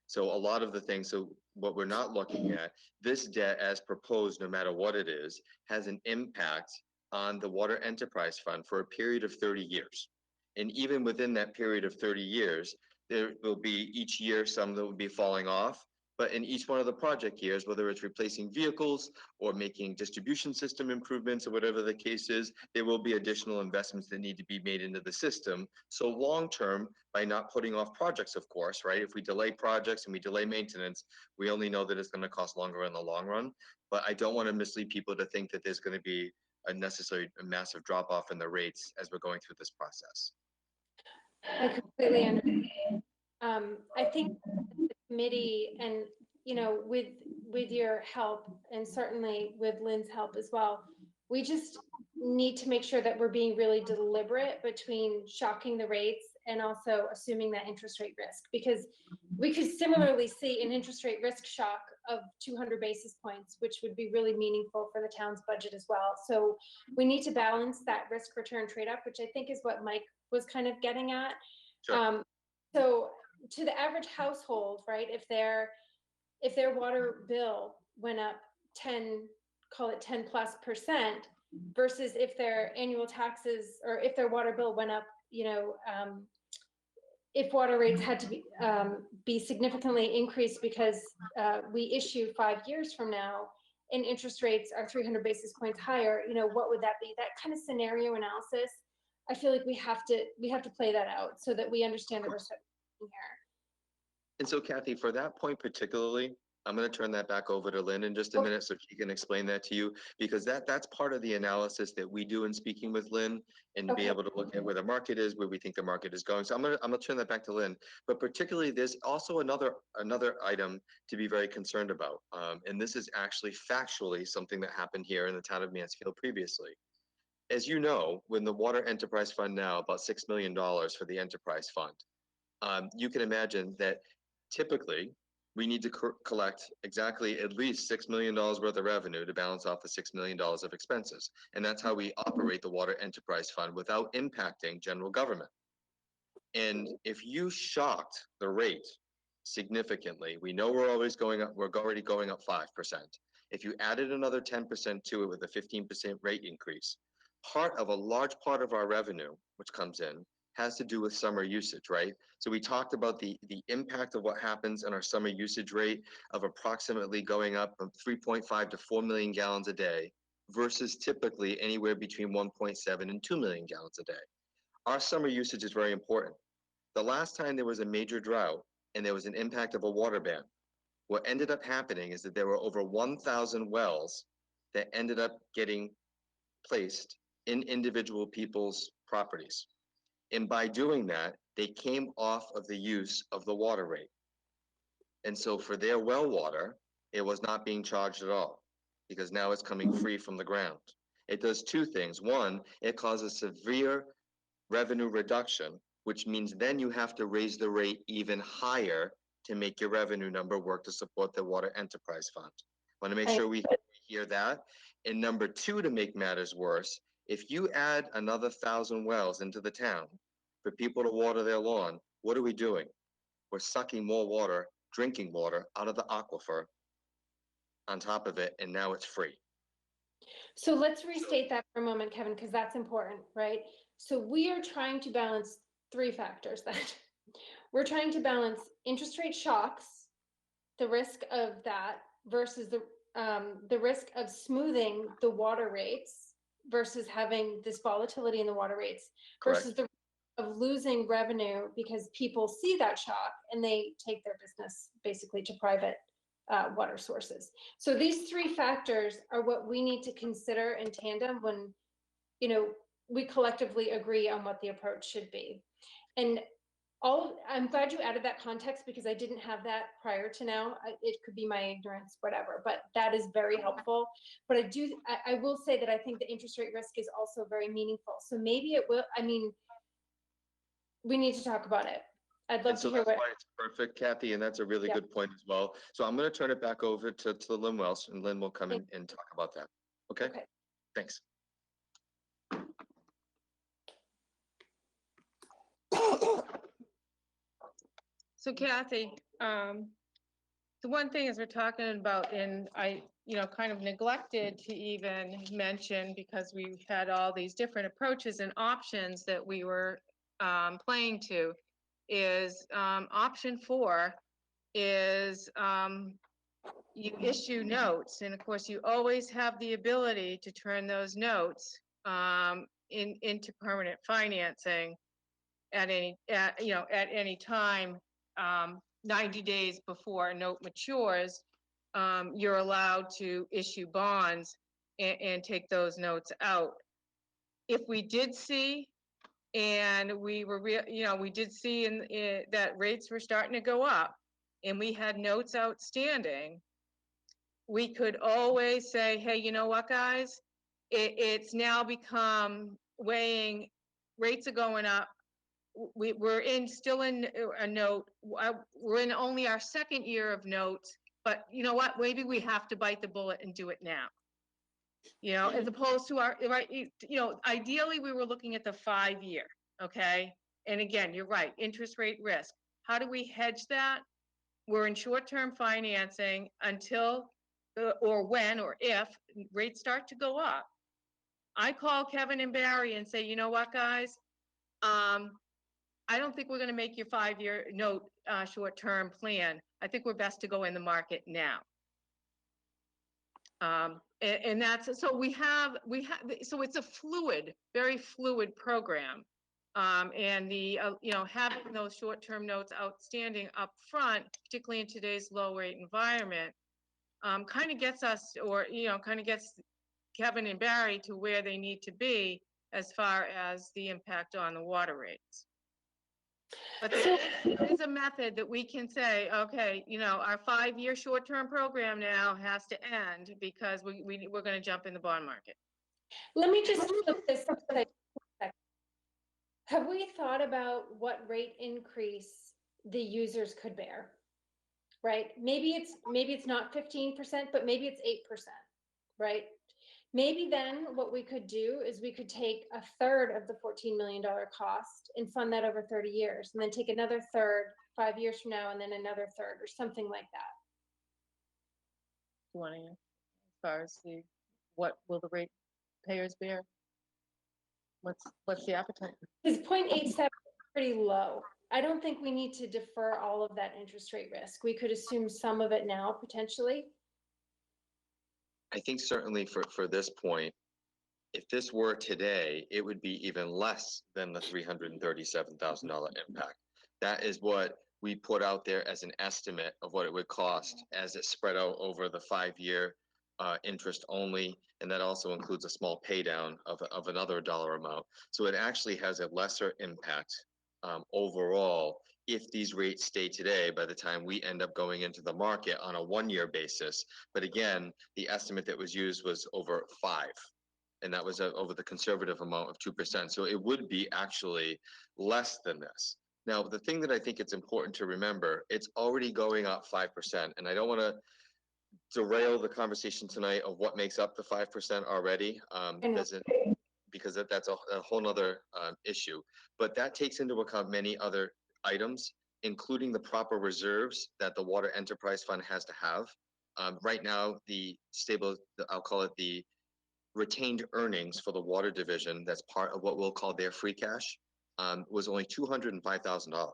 So a lot of the things, so what we're not looking at, this debt as proposed, no matter what it is, has an impact on the Water Enterprise Fund for a period of 30 years. And even within that period of 30 years, there will be each year some that will be falling off. But in each one of the project years, whether it's replacing vehicles or making distribution system improvements or whatever the case is, there will be additional investments that need to be made into the system. So long-term, by not putting off projects, of course, right? If we delay projects and we delay maintenance, we only know that it's going to cost longer in the long run. But I don't want to mislead people to think that there's going to be a massive drop-off in the rates as we're going through this process. I completely understand. I think the committee and, with your help and certainly with Lynn's help as well, we just need to make sure that we're being really deliberate between shocking the rates and also assuming that interest rate risk, because we could similarly see an interest rate risk shock of 200 basis points, which would be really meaningful for the town's budget as well. So we need to balance that risk return trade-off, which I think is what Mike was kind of getting at. Sure. So to the average household, right, if their water bill went up 10+% versus if their annual taxes or if their water bill went up, if water rates had to be significantly increased because we issue 5 years from now and interest rates are 300 basis points higher, what would that be? That kind of scenario analysis, I feel like we have to play that out so that we understand the risk here. And so Kathy, for that point particularly, I'm going to turn that back over to Lynn in just a minute so she can explain that to you, because that's part of the analysis that we do in speaking with Lynn and be able to look at where the market is, where we think the market is going. So I'm going to turn that back to Lynn. But particularly, there's also another item to be very concerned about. And this is actually factually something that happened here in the town of Mansfield previously. As you know, when the Water Enterprise Fund now, about $6 million for the Enterprise Fund, you can imagine that typically, we need to collect exactly at least $6 million worth of revenue to balance off the $6 million of expenses. And that's how we operate the Water Enterprise Fund without impacting general government. And if you shocked the rate significantly, we know we're always going up, we're already going up 5%. If you added another 10% to it with a 15% rate increase, a large part of our revenue, which comes in, has to do with summer usage, right? So we talked about the impact of what happens in our summer usage rate of approximately going up from 3.5 to 4 million gallons a day versus typically anywhere between 1.7 and 2 million gallons a day. Our summer usage is very important. The last time there was a major drought and there was an impact of a water ban, what ended up happening is that there were over 1,000 wells that ended up getting placed in individual people's properties. And by doing that, they came off of the use of the water rate. And so for their well water, it was not being charged at all because now it's coming free from the ground. It does two things. One, it causes severe revenue reduction, which means then you have to raise the rate even higher to make your revenue number work to support the Water Enterprise Fund. I want to make sure we hear that. And number two, to make matters worse, if you add another 1,000 wells into the town for people to water their lawn, what are we doing? We're sucking more water, drinking water out of the aquifer on top of it, and now it's free. So let's restate that for a moment, Kevin, because that's important, right? So we are trying to balance three factors then. We're trying to balance interest rate shocks, the risk of that versus the risk of smoothing the water rates versus having this volatility in the water rates versus the risk of losing revenue because people see that shock and they take their business basically to private water sources. So these three factors are what we need to consider in tandem when, we collectively agree on what the approach should be. And I'm glad you added that context because I didn't have that prior to now. It could be my ignorance, whatever, but that is very helpful. But I will say that I think the interest rate risk is also very meaningful. So maybe it will, we need to talk about it. I'd love to hear that's why it's perfect, Kathy, and that's a really good point as well. So I'm going to turn it back over to Lynn Welsh, and Lynn will come in and talk about that. Okay? Thanks. So Kathy, the one thing is we're talking about, and I, kind of neglected to even mention, because we had all these different approaches and options that we were playing to, is option 4 is you issue notes, and of course you always have the ability to turn those notes into permanent financing at any time. 90 days before a note matures, you're allowed to issue bonds and take those notes out. If we did see, and we were, we did see that rates were starting to go up, and we had notes outstanding, we could always say, hey, you know what, guys? It's now become weighing, rates are going up. We're still in a note. We're in only our second year of notes, but you know what? Maybe we have to bite the bullet and do it now. As opposed to ideally we were looking at the 5-year, okay? And again, you're right, interest rate risk. How do we hedge that? We're in short-term financing until, or when, or if rates start to go up. I call Kevin and Barry and say, you know what, guys? I don't think we're going to make your 5-year note short-term plan. I think we're best to go in the market now. And that's, so so it's a fluid, very fluid program. And having those short-term notes outstanding up front, particularly in today's low rate environment, kind of gets us, or, kind of gets Kevin and Barry to where they need to be as far as the impact on the water rates. But there is a method that we can say, okay, our 5-year short-term program now has to end because we're going to jump in the bond market. Let me just flip this. Have we thought about what rate increase the users could bear? Right? Maybe it's not 15%, but maybe it's 8%, right? Maybe then what we could do is we could take a third of the $14 million cost and fund that over 30 years, and then take another third 5 years from now, and then another third, or something like that. You want to, as far as what will the rate payers bear? What's the appetite? Because 0.87 is pretty low. I don't think we need to defer all of that interest rate risk. We could assume some of it now, potentially. I think certainly for this point, if this were today, it would be even less than the $337,000 impact. That is what we put out there as an estimate of what it would cost as it spread out over the 5-year interest only, and that also includes a small pay down of another dollar amount. So it actually has a lesser impact overall if these rates stay today by the time we end up going into the market on a 1-year basis. But again, the estimate that was used was over 5, and that was over the conservative amount of 2%. So it would be actually less than this. Now, the thing that I think it's important to remember, it's already going up 5%, and I don't want to derail the conversation tonight of what makes up the 5% already, because that's a whole nother issue. But that takes into account many other items, including the proper reserves that the Water Enterprise Fund has to have. Right now, I'll call it the retained earnings for the water division, that's part of what we'll call their free cash, was only $205,000.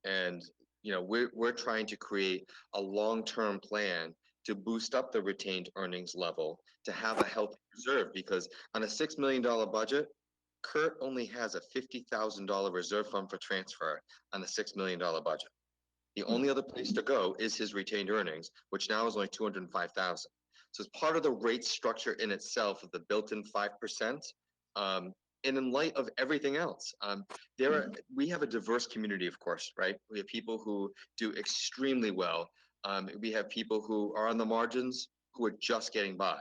And we're trying to create a long-term plan to boost up the retained earnings level to have a healthy reserve, because on a $6 million budget, Kurt only has a $50,000 reserve fund for transfer on a $6 million budget. The only other place to go is his retained earnings, which now is only $205,000. So as part of the rate structure in itself of the built-in 5%, and in light of everything else, we have a diverse community, of course, right? We have people who do extremely well. We have people who are on the margins who are just getting by.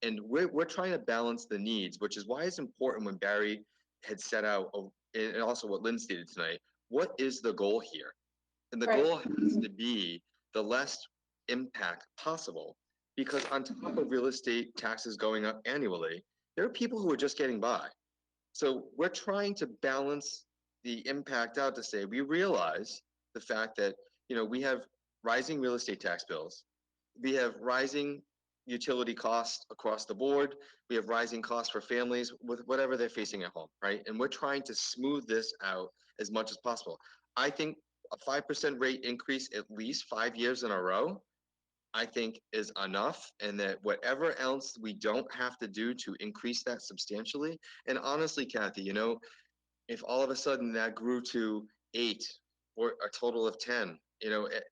And we're trying to balance the needs, which is why it's important when Barry had set out, and also what Lynn stated tonight, what is the goal here? And the goal has to be the less impact possible, because on top of real estate taxes going up annually, there are people who are just getting by. So we're trying to balance the impact out to say, we realize the fact that, we have rising real estate tax bills. We have rising utility costs across the board. We have rising costs for families with whatever they're facing at home, right? And we're trying to smooth this out as much as possible. I think a 5% rate increase at least 5 years in a row, I think is enough, and that whatever else we don't have to do to increase that substantially. And honestly, Kathy, if all of a sudden that grew to 8 or a total of 10,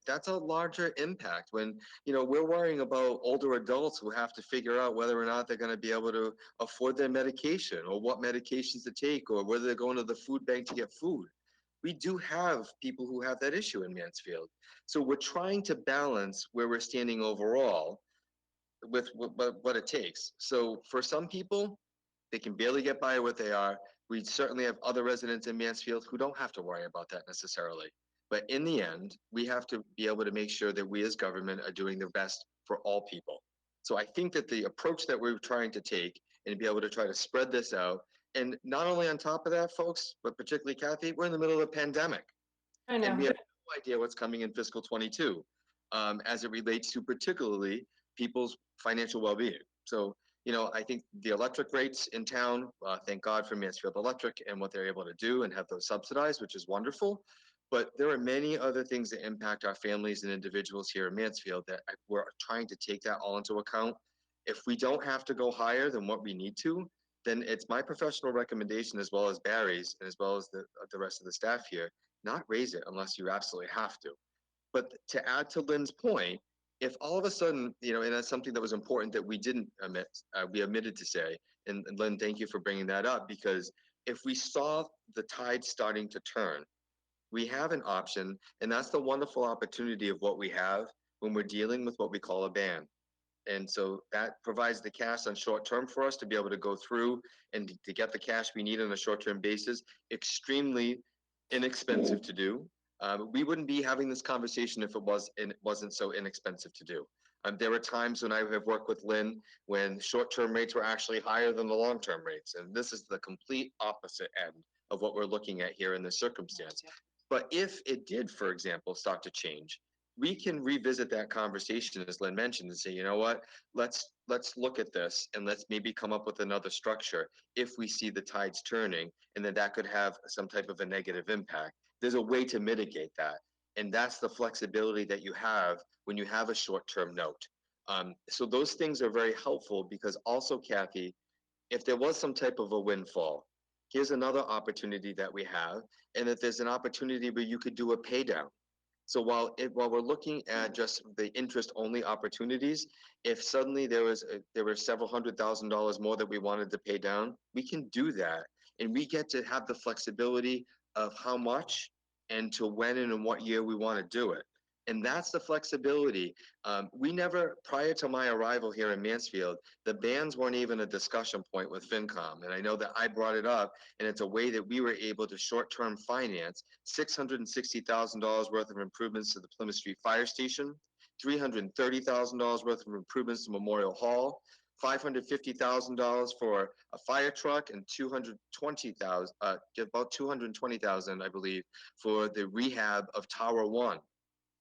that's a larger impact when, we're worrying about older adults who have to figure out whether or not they're going to be able to afford their medication or what medications to take or whether they're going to the food bank to get food. We do have people who have that issue in Mansfield. So we're trying to balance where we're standing overall with what it takes. So for some people, they can barely get by what they are. We certainly have other residents in Mansfield who don't have to worry about that necessarily. But in the end, we have to be able to make sure that we as government are doing the best for all people. So I think that the approach that we're trying to take and be able to try to spread this out, and not only on top of that, folks, but particularly Kathy, we're in the middle of a pandemic. I And we know. have no idea what's coming in fiscal 22 as it relates to particularly people's financial well-being. So, I think the electric rates in town, thank God for Mansfield Electric and what they're able to do and have those subsidized, which is wonderful. But there are many other things that impact our families and individuals here in Mansfield that we're trying to take that all into account. If we don't have to go higher than what we need to, then it's my professional recommendation, as well as Barry's and as well as the rest of the staff here, not raise it unless you absolutely have to. But to add to Lynn's point, if all of a sudden, and that's something that was important that we didn't omit, we omitted to say, and Lynn, thank you for bringing that up, because if we saw the tide starting to turn, we have an option, and that's the wonderful opportunity of what we have when we're dealing with what we call a ban. And so that provides the cash on short term for us to be able to go through and to get the cash we need on a short term basis. Extremely inexpensive to do. We wouldn't be having this conversation if it wasn't so inexpensive to do. There were times when I have worked with Lynn when short-term rates were actually higher than the long-term rates, and this is the complete opposite end of what we're looking at here in this circumstance. But if it did, for example, start to change, we can revisit that conversation, as Lynn mentioned, and say, you know what, let's look at this and let's maybe come up with another structure if we see the tides turning, and then that could have some type of a negative impact. There's a way to mitigate that. And that's the flexibility that you have when you have a short-term note. So those things are very helpful because also, Kathy, if there was some type of a windfall, here's another opportunity that we have, and that there's an opportunity where you could do a pay down. So while we're looking at just the interest-only opportunities, if suddenly there were several $100,000 more that we wanted to pay down, we can do that, and we get to have the flexibility of how much and to when and in what year we want to do it. And that's the flexibility. We never, prior to my arrival here in Mansfield, the bans weren't even a discussion point with FinCom. And I know that I brought it up, and it's a way that we were able to short-term finance $660,000 worth of improvements to the Plymouth Street Fire Station, $330,000 worth of improvements to Memorial Hall, $550,000 for a fire truck, and about $220,000, I believe, for the rehab of Tower 1.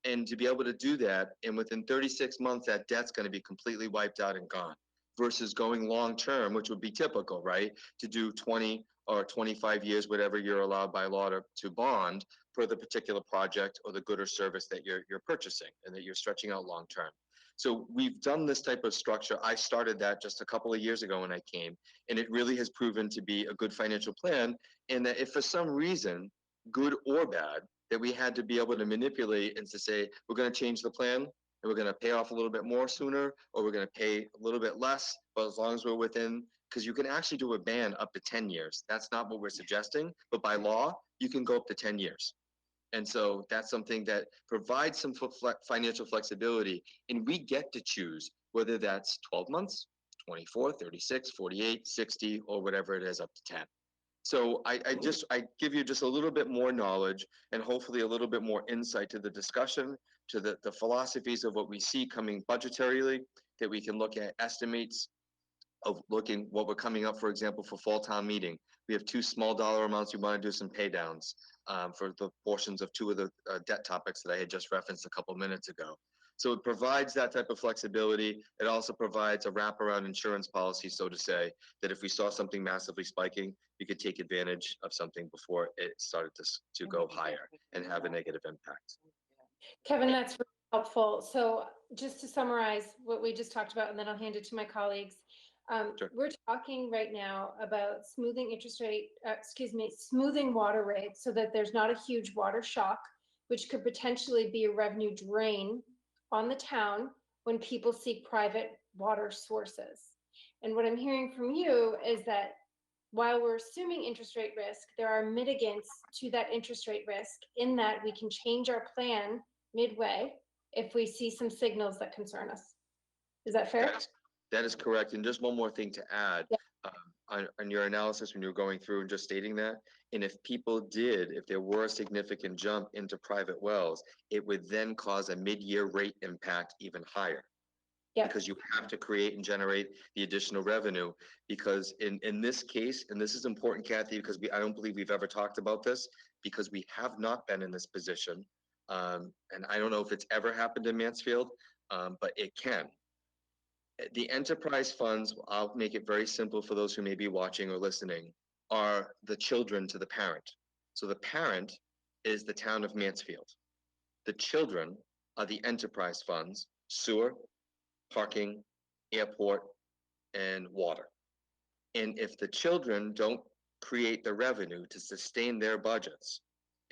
And to be able to do that, and within 36 months, that debt's going to be completely wiped out and gone, versus going long term, which would be typical, right? To do 20 or 25 years, whatever you're allowed by law to bond for the particular project or the good or service that you're purchasing and that you're stretching out long term. So we've done this type of structure. I started that just a couple of years ago when I came, and it really has proven to be a good financial plan. And that if for some reason, good or bad, that we had to be able to manipulate and to say, we're going to change the plan and we're going to pay off a little bit more sooner, or we're going to pay a little bit less, but as long as we're within, because you can actually do a ban up to 10 years. That's not what we're suggesting, but by law, you can go up to 10 years. And so that's something that provides some financial flexibility, and we get to choose whether that's 12 months, 24, 36, 48, 60, or whatever it is, up to 10. So I give you just a little bit more knowledge and hopefully a little bit more insight to the discussion, to the philosophies of what we see coming budgetarily, that we can look at estimates of looking what we're coming up, for example, for fall town meeting. We have two small dollar amounts. We want to do some pay downs for the portions of two of the debt topics that I had just referenced a couple minutes ago. So it provides that type of flexibility. It also provides a wraparound insurance policy, so to say, that if we saw something massively spiking, we could take advantage of something before it started to go higher and have a negative impact. Kevin, that's really helpful. So just to summarize what we just talked about, and then I'll hand it to my colleagues. Sure. We're talking right now about smoothing smoothing water rates so that there's not a huge water shock, which could potentially be a revenue drain on the town when people seek private water sources. And what I'm hearing from you is that while we're assuming interest rate risk, there are mitigants to that interest rate risk in that we can change our plan midway if we see some signals that concern us. Is that fair? That is correct. And just one more thing to add, Yeah. on your analysis when you were going through and just stating that, and if there were a significant jump into private wells, it would then cause a mid-year rate impact even higher. Yeah. Because you have to create and generate the additional revenue. Because in this case, and this is important, Kathy, because I don't believe we've ever talked about this, because we have not been in this position. And I don't know if it's ever happened in Mansfield, but it can. The enterprise funds, I'll make it very simple for those who may be watching or listening, are the children to the parent. So the parent is the town of Mansfield. The children are the enterprise funds, sewer, parking, airport, and water. And if the children don't create the revenue to sustain their budgets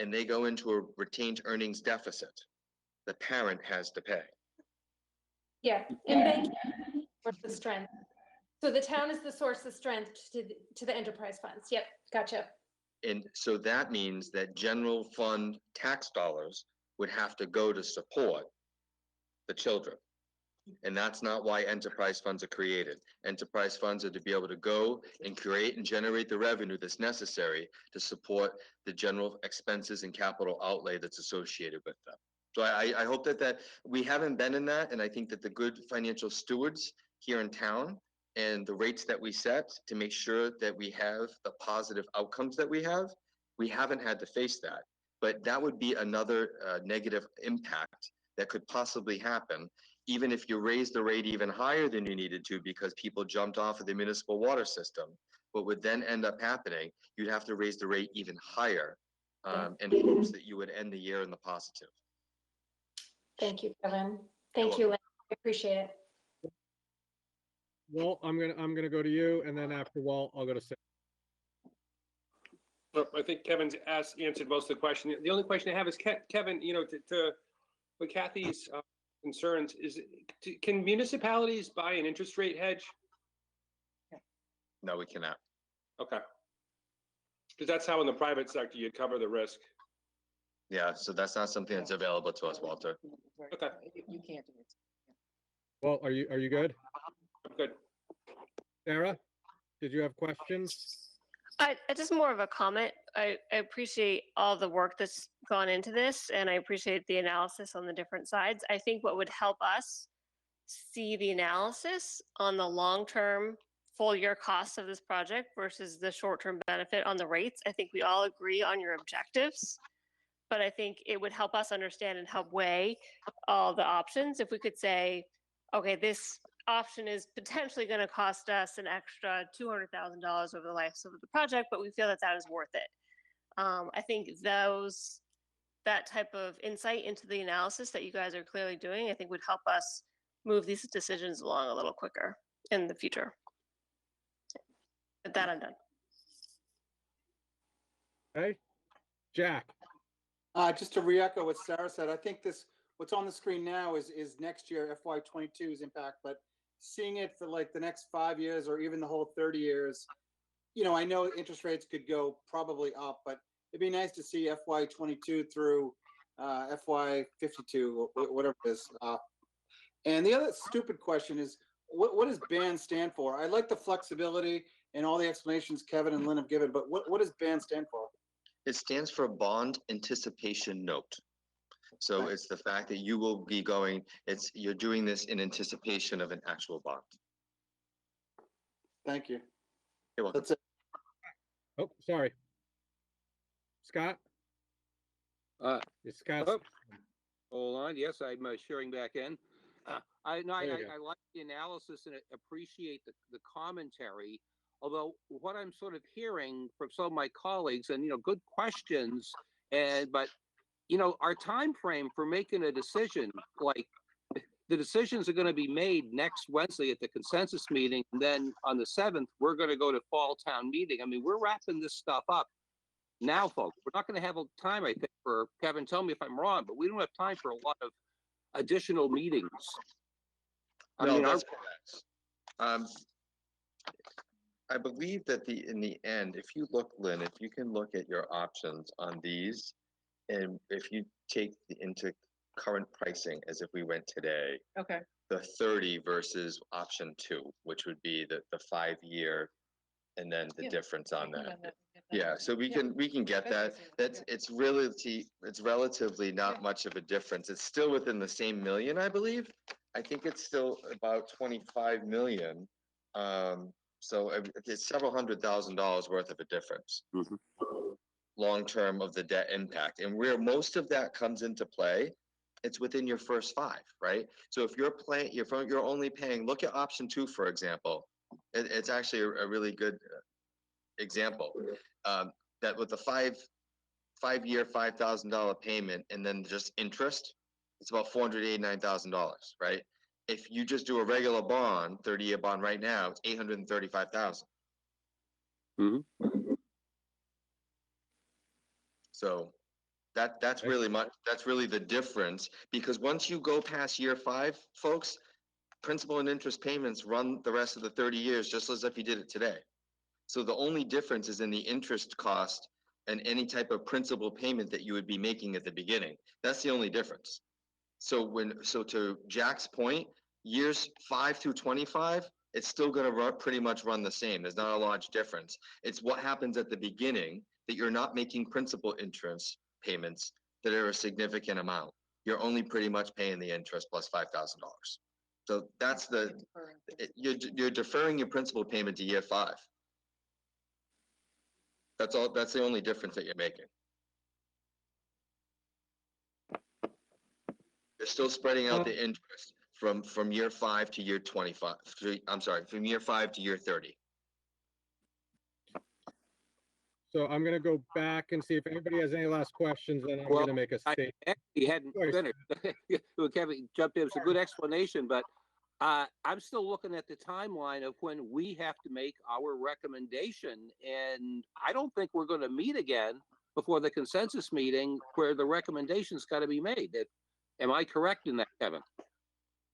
and they go into a retained earnings deficit, the parent has to pay. Yeah, and banking source of strength. So the town is the source of strength to the enterprise funds. Yep, gotcha. And so that means that general fund tax dollars would have to go to support the children. And that's not why enterprise funds are created. Enterprise funds are to be able to go and create and generate the revenue that's necessary to support the general expenses and capital outlay that's associated with them. So I hope that we haven't been in that, and I think that the good financial stewards here in town and the rates that we set to make sure that we have the positive outcomes that we haven't had to face that. But that would be another negative impact that could possibly happen, even if you raise the rate even higher than you needed to because people jumped off of the municipal water system. What would then end up happening, you'd have to raise the rate even higher in hopes that you would end the year in the positive. Thank you, Kevin. Thank you, Lynn. I appreciate it. Walt, I'm gonna go to you, and then after Walt, I'll go to Sarah. Well, I think Kevin's answered most of the question. The only question I have is, Kevin, to with Kathy's concerns, can municipalities buy an interest rate hedge? No, we cannot. Okay. Because that's how in the private sector you cover the risk. Yeah, so that's not something that's available to us, Walter. Okay. You can't do it. Walt, are you good? I'm good. Sarah, did you have questions? I just more of a comment. I appreciate all the work that's gone into this, and I appreciate the analysis on the different sides. I think what would help us see the analysis on the long-term full year costs of this project versus the short-term benefit on the rates. I think we all agree on your objectives, but I think it would help us understand and help weigh all the options if we could say, okay, this option is potentially going to cost us an extra $200,000 over the life of the project, but we feel that that is worth it. I think that type of insight into the analysis that you guys are clearly doing, I think would help us move these decisions along a little quicker in the future. With that, I'm done. Okay, Jack. Just to re-echo what Sarah said, I think what's on the screen now is next year FY22's impact, but seeing it for like the next 5 years or even the whole 30 years, I know interest rates could go probably up, but it'd be nice to see FY22 through FY52, whatever it is. And the other stupid question is, what does BAN stand for? I like the flexibility and all the explanations Kevin and Lynn have given, but what does BAN stand for? It stands for Bond Anticipation Note. So Right. it's the fact that you will be you're doing this in anticipation of an actual bond. Thank you. You're welcome. That's it. Oh, sorry. Scott? Uh, Is Scott? oh, hold on. Yes, I'm sharing back in. I There you go. I like the analysis and appreciate the commentary. Although what I'm sort of hearing from some of my colleagues, and good questions, but our time frame for making a decision, like the decisions are going to be made next Wednesday at the consensus meeting, and then on the 7th we're going to go to fall town meeting. I mean, we're wrapping this stuff up now, folks. We're not going to have a time, I think, for Kevin. Tell me if I'm wrong, but we don't have time for a lot of additional meetings. No, that's correct. I believe that in the end, if you look, Lynn, if you can look at your options on these, and if you take into current pricing as if we went today, Okay. the 30 versus option 2, which would be the 5-year, and then the Yeah, difference on Hold that. on, get that. Yeah, so we Yeah. can get that. That's It's relatively not much of a difference. It's still within the same million, I believe. I think it's still about 25 million. So it's several $100,000 worth of a difference. Mhm. Long-term of the debt impact, and where most of that comes into play, it's within your first 5, right? So if you're only paying, look at option 2, for example. It's actually a really good example. That with the 5-year $5,000 payment and then just interest, it's about $489,000, right? If you just do a regular bond, 30-year bond right now, it's $835,000. Mhm. So that's really the difference, because once you go past year 5, folks, principal and interest payments run the rest of the 30 years just as if you did it today. So the only difference is in the interest cost and any type of principal payment that you would be making at the beginning. That's the only difference. So to Jack's point, years 5 through 25, it's still going to pretty much run the same. There's not a large difference. It's what happens at the beginning that you're not making principal interest payments that are a significant amount. You're only pretty much paying the interest plus $5,000. So that's you're deferring your principal payment to year 5. That's all. That's the only difference that you're making. You're still spreading out the interest from year 5 to year 25. I'm sorry, from year 5 to year 30. So I'm gonna go back and see if anybody has any last questions, then I'm Well, gonna make a I statement. actually hadn't Sorry. finished. Well, Kevin jumped in. It's a good explanation, but I'm still looking at the timeline of when we have to make our recommendation, and I don't think we're going to meet again before the consensus meeting where the recommendation's got to be made. Am I correct in that, Kevin?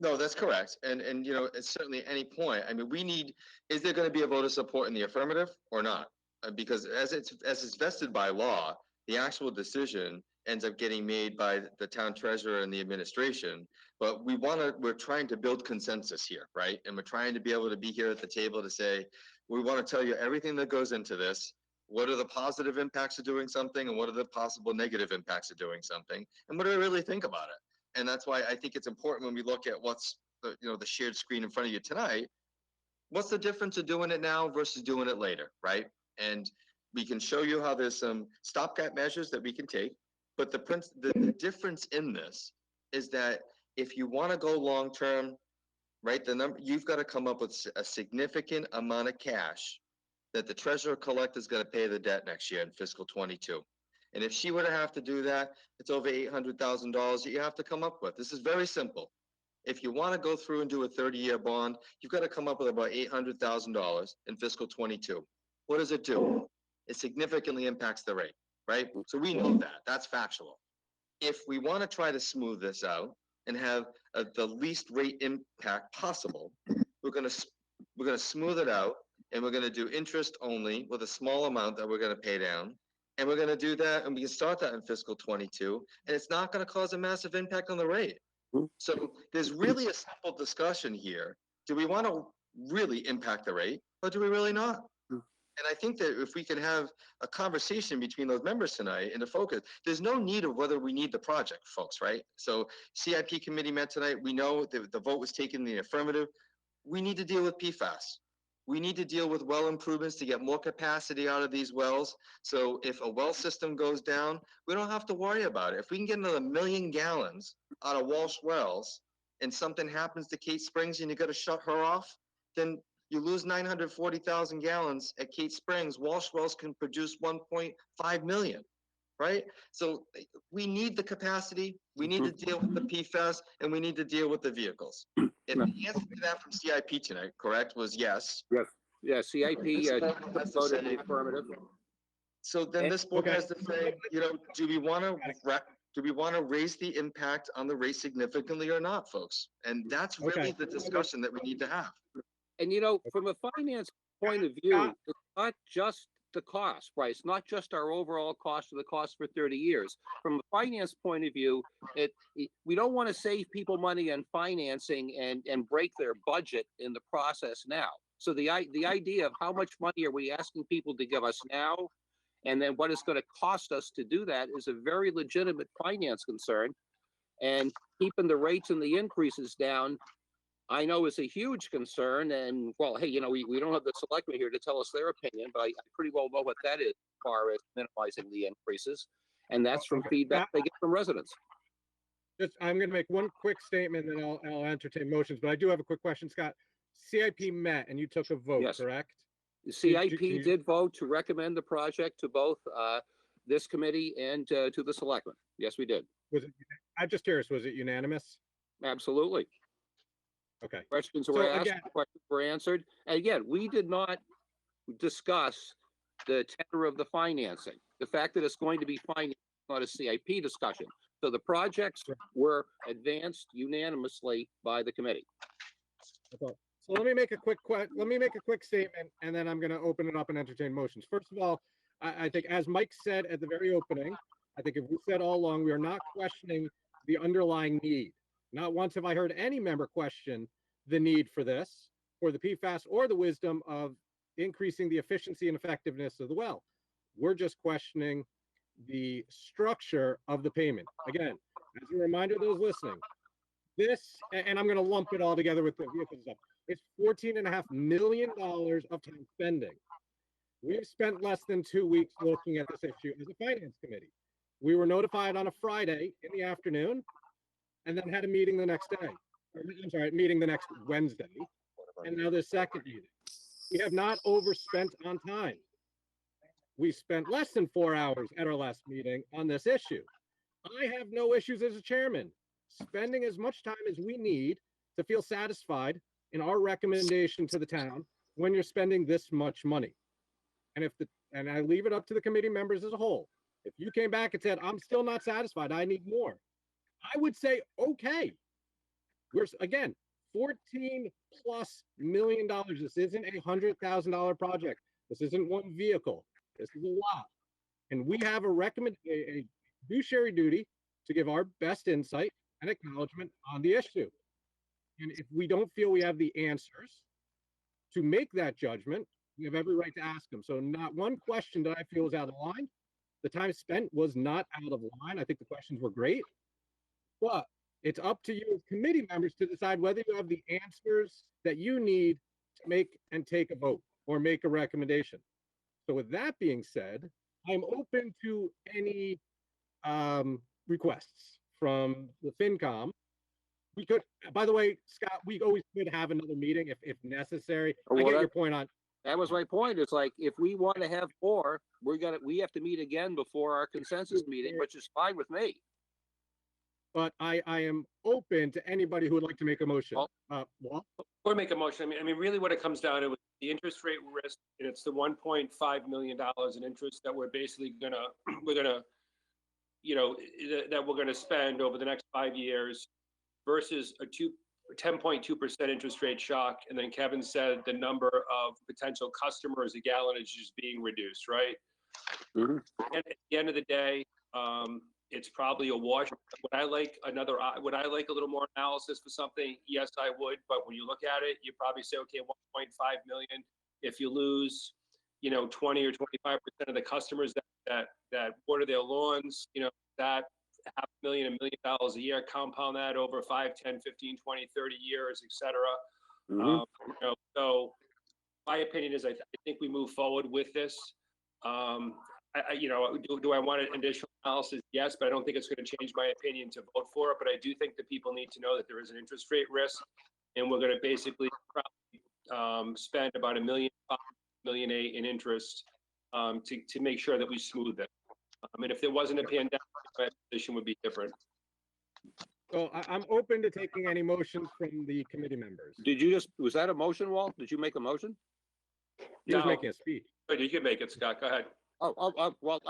No, that's correct. And it's certainly at any point. I mean, is there going to be a vote of support in the affirmative or not? Because as it's vested by law, the actual decision ends up getting made by the town treasurer and the administration. But we're trying to build consensus here, right? And we're trying to be able to be here at the table to say, we want to tell you everything that goes into this. What are the positive impacts of doing something, and what are the possible negative impacts of doing something? And what do we really think about it? And that's why I think it's important when we look at what's the shared screen in front of you tonight. What's the difference of doing it now versus doing it later, right? And we can show you how there's some stopgap measures that we can take. But the difference in this is that if you want to go long term, right, you've got to come up with a significant amount of cash that the treasurer collector is going to pay the debt next year in fiscal 22. And if she were to have to do that, it's over $800,000 that you have to come up with. This is very simple. If you want to go through and do a 30-year bond, you've got to come up with about $800,000 in fiscal 22. What does it do? It significantly impacts the rate, right? So we know that. That's factual. If we want to try to smooth this out and have the least rate impact possible, we're going to smooth it out, and we're going to do interest only with a small amount that we're going to pay down. And we're going to do that, and we can start that in fiscal 22, and it's not going to cause a massive impact on the rate. So there's really a simple discussion here. Do we want to really impact the rate, or do we really not? And I think that if we can have a conversation between those members tonight and to focus, there's no need of whether we need the project, folks, right? So CIP committee met tonight. We know the vote was taken in the affirmative. We need to deal with PFAS. We need to deal with well improvements to get more capacity out of these wells. So if a well system goes down, we don't have to worry about it. If we can get another 1,000,000 gallons out of Walsh wells and something happens to Kate Springs and you got to shut her off, then you lose 940,000 gallons at Kate Springs. Walsh wells can produce 1.5 million, right? So we need the capacity, we need to deal with the PFAS, and we need to deal with the vehicles. If the answer to that from CIP tonight, correct, was yes. Yes. Yeah, CIP This board has to voted in say- the affirmative. So then this board Okay. has to say, do we want to raise the impact on the rate significantly or not, folks? And that's really Okay. the discussion that we need to have. And from a finance point of view, it's not just the cost, right? It's not just our overall cost of the cost for 30 years. From a finance point of view, we don't want to save people money on financing and break their budget in the process now. So the idea of how much money are we asking people to give us now, and then what it's going to cost us to do that is a very legitimate finance concern. And keeping the rates and the increases down, I know is a huge concern. And well, hey, we don't have the selectmen here to tell us their opinion, but I pretty well know what that is as far as minimizing the increases. And that's from feedback they get from residents. I'm going to make one quick statement, and then I'll entertain motions, but I do have a quick question, Scott. CIP met and you took a vote, Yes. correct? The CIP can you- did vote to recommend the project to both this committee and to the selectmen. Yes, we did. Was it, I'm just curious, was it unanimous? Absolutely. Okay. Questions So were asked, again- questions were answered. And again, we did not discuss the tenor of the financing. The fact that it's going to be financed, not a CIP discussion. So the projects were advanced unanimously by the committee. So let me make a quick statement, and then I'm going to open it up and entertain motions. First of all, I think as Mike said at the very opening, I think if we said all along, we are not questioning the underlying need. Not once have I heard any member question the need for this, or the PFAS, or the wisdom of increasing the efficiency and effectiveness of the well. We're just questioning the structure of the payment. Again, as a reminder to those listening, this, and I'm going to lump it all together with the vehicle stuff, it's $14.5 million of time spending. We've spent less than 2 weeks looking at this issue as a finance committee. We were notified on a Friday in the afternoon and then had a meeting the next day. I'm sorry, meeting the next Wednesday. And now the second meeting. We have not overspent on time. We spent less than 4 hours at our last meeting on this issue. I have no issues as a chairman spending as much time as we need to feel satisfied in our recommendation to the town when you're spending this much money. And I leave it up to the committee members as a whole. If you came back and said, I'm still not satisfied, I need more, I would say, okay. We're, again, $14+ million. This isn't a $100,000 project. This isn't one vehicle. This is a lot. And we have a fiduciary duty to give our best insight and acknowledgement on the issue. And if we don't feel we have the answers to make that judgment, we have every right to ask them. So not one question that I feel is out of line. The time spent was not out of line. I think the questions were great, but it's up to you as committee members to decide whether you have the answers that you need to make and take a vote or make a recommendation. So with that being said, I'm open to any requests from the FinCom. We could, by the way, Scott, we always could have another meeting if necessary. I Well, get your point on. That was my point. It's like, if we want to have more, we have to meet again before our consensus meeting, which is fine with me. But I am open to anybody who would like to make a motion. Walt? Or make a motion. I mean, really what it comes down to is the interest rate risk, and it's the $1.5 million in interest that we're basically that we're gonna spend over the next 5 years versus a 10.2% interest rate shock. And then Kevin said the number of potential customers a gallon is just being reduced, right? Mhm. And at the end of the day, it's probably a wash. Would I like a little more analysis for something? Yes, I would. But when you look at it, you probably say, okay, 1.5 million. If you lose, 20 or 25% of the customers that water their lawns, that $500,000, $1 million a year, compound that over 5, 10, 15, 20, 30 years, et cetera. Mhm. So my opinion is I think we move forward with this. You know, do I want an additional analysis? Yes, but I don't think it's going to change my opinion to vote for it. But I do think that people need to know that there is an interest rate risk, and we're going to basically probably spend about $1.5 million, $1.8 million in interest to make sure that we smooth it. And if there wasn't a pandemic, my position would be different. So I'm open to taking any motions from the committee members. Was that a motion, Walt? Did you make a motion? He was No. making a speech. But you can make it, Scott. Go ahead. Well,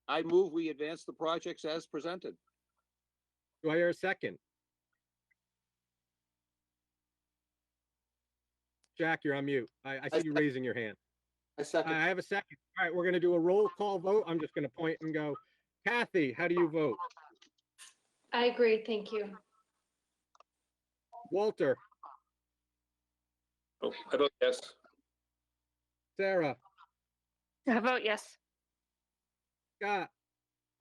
I move we advance the projects as presented. Do I hear a second? Jack, you're on mute. I see you raising your hand. I second. I have a second. All right, we're gonna do a roll call vote. I'm just gonna point and go. Kathy, how do you vote? I agree, thank you. Walter, Oh, I vote yes. Sarah, I vote yes. Scott,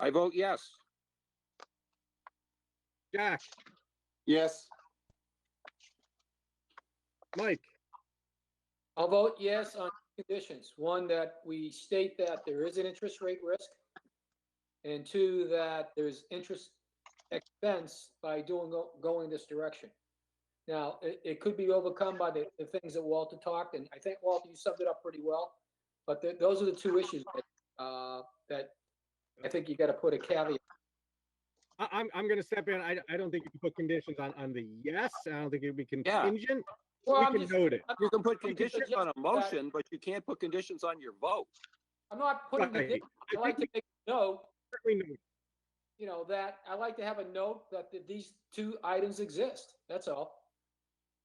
I vote yes. Jack, Yes. Mike, I'll vote yes on conditions. One, that we state that there is an interest rate risk. And two, that there's interest expense by going this direction. Now, it could be overcome by the things that Walter talked, and I think, Walter, you summed it up pretty well. But those are the two issues that I think you got to put a caveat. I'm gonna step in. I don't think you can put conditions on the yes. I don't think it'd be Yeah. contingent. Well, We I'm can just- note it. You can put You can conditions suggest on a that- motion, but you can't put conditions on your vote. I'm not putting Right. conditions. I I like to think make a note, we note it. you know, that I like to have a note that these two items exist. That's all.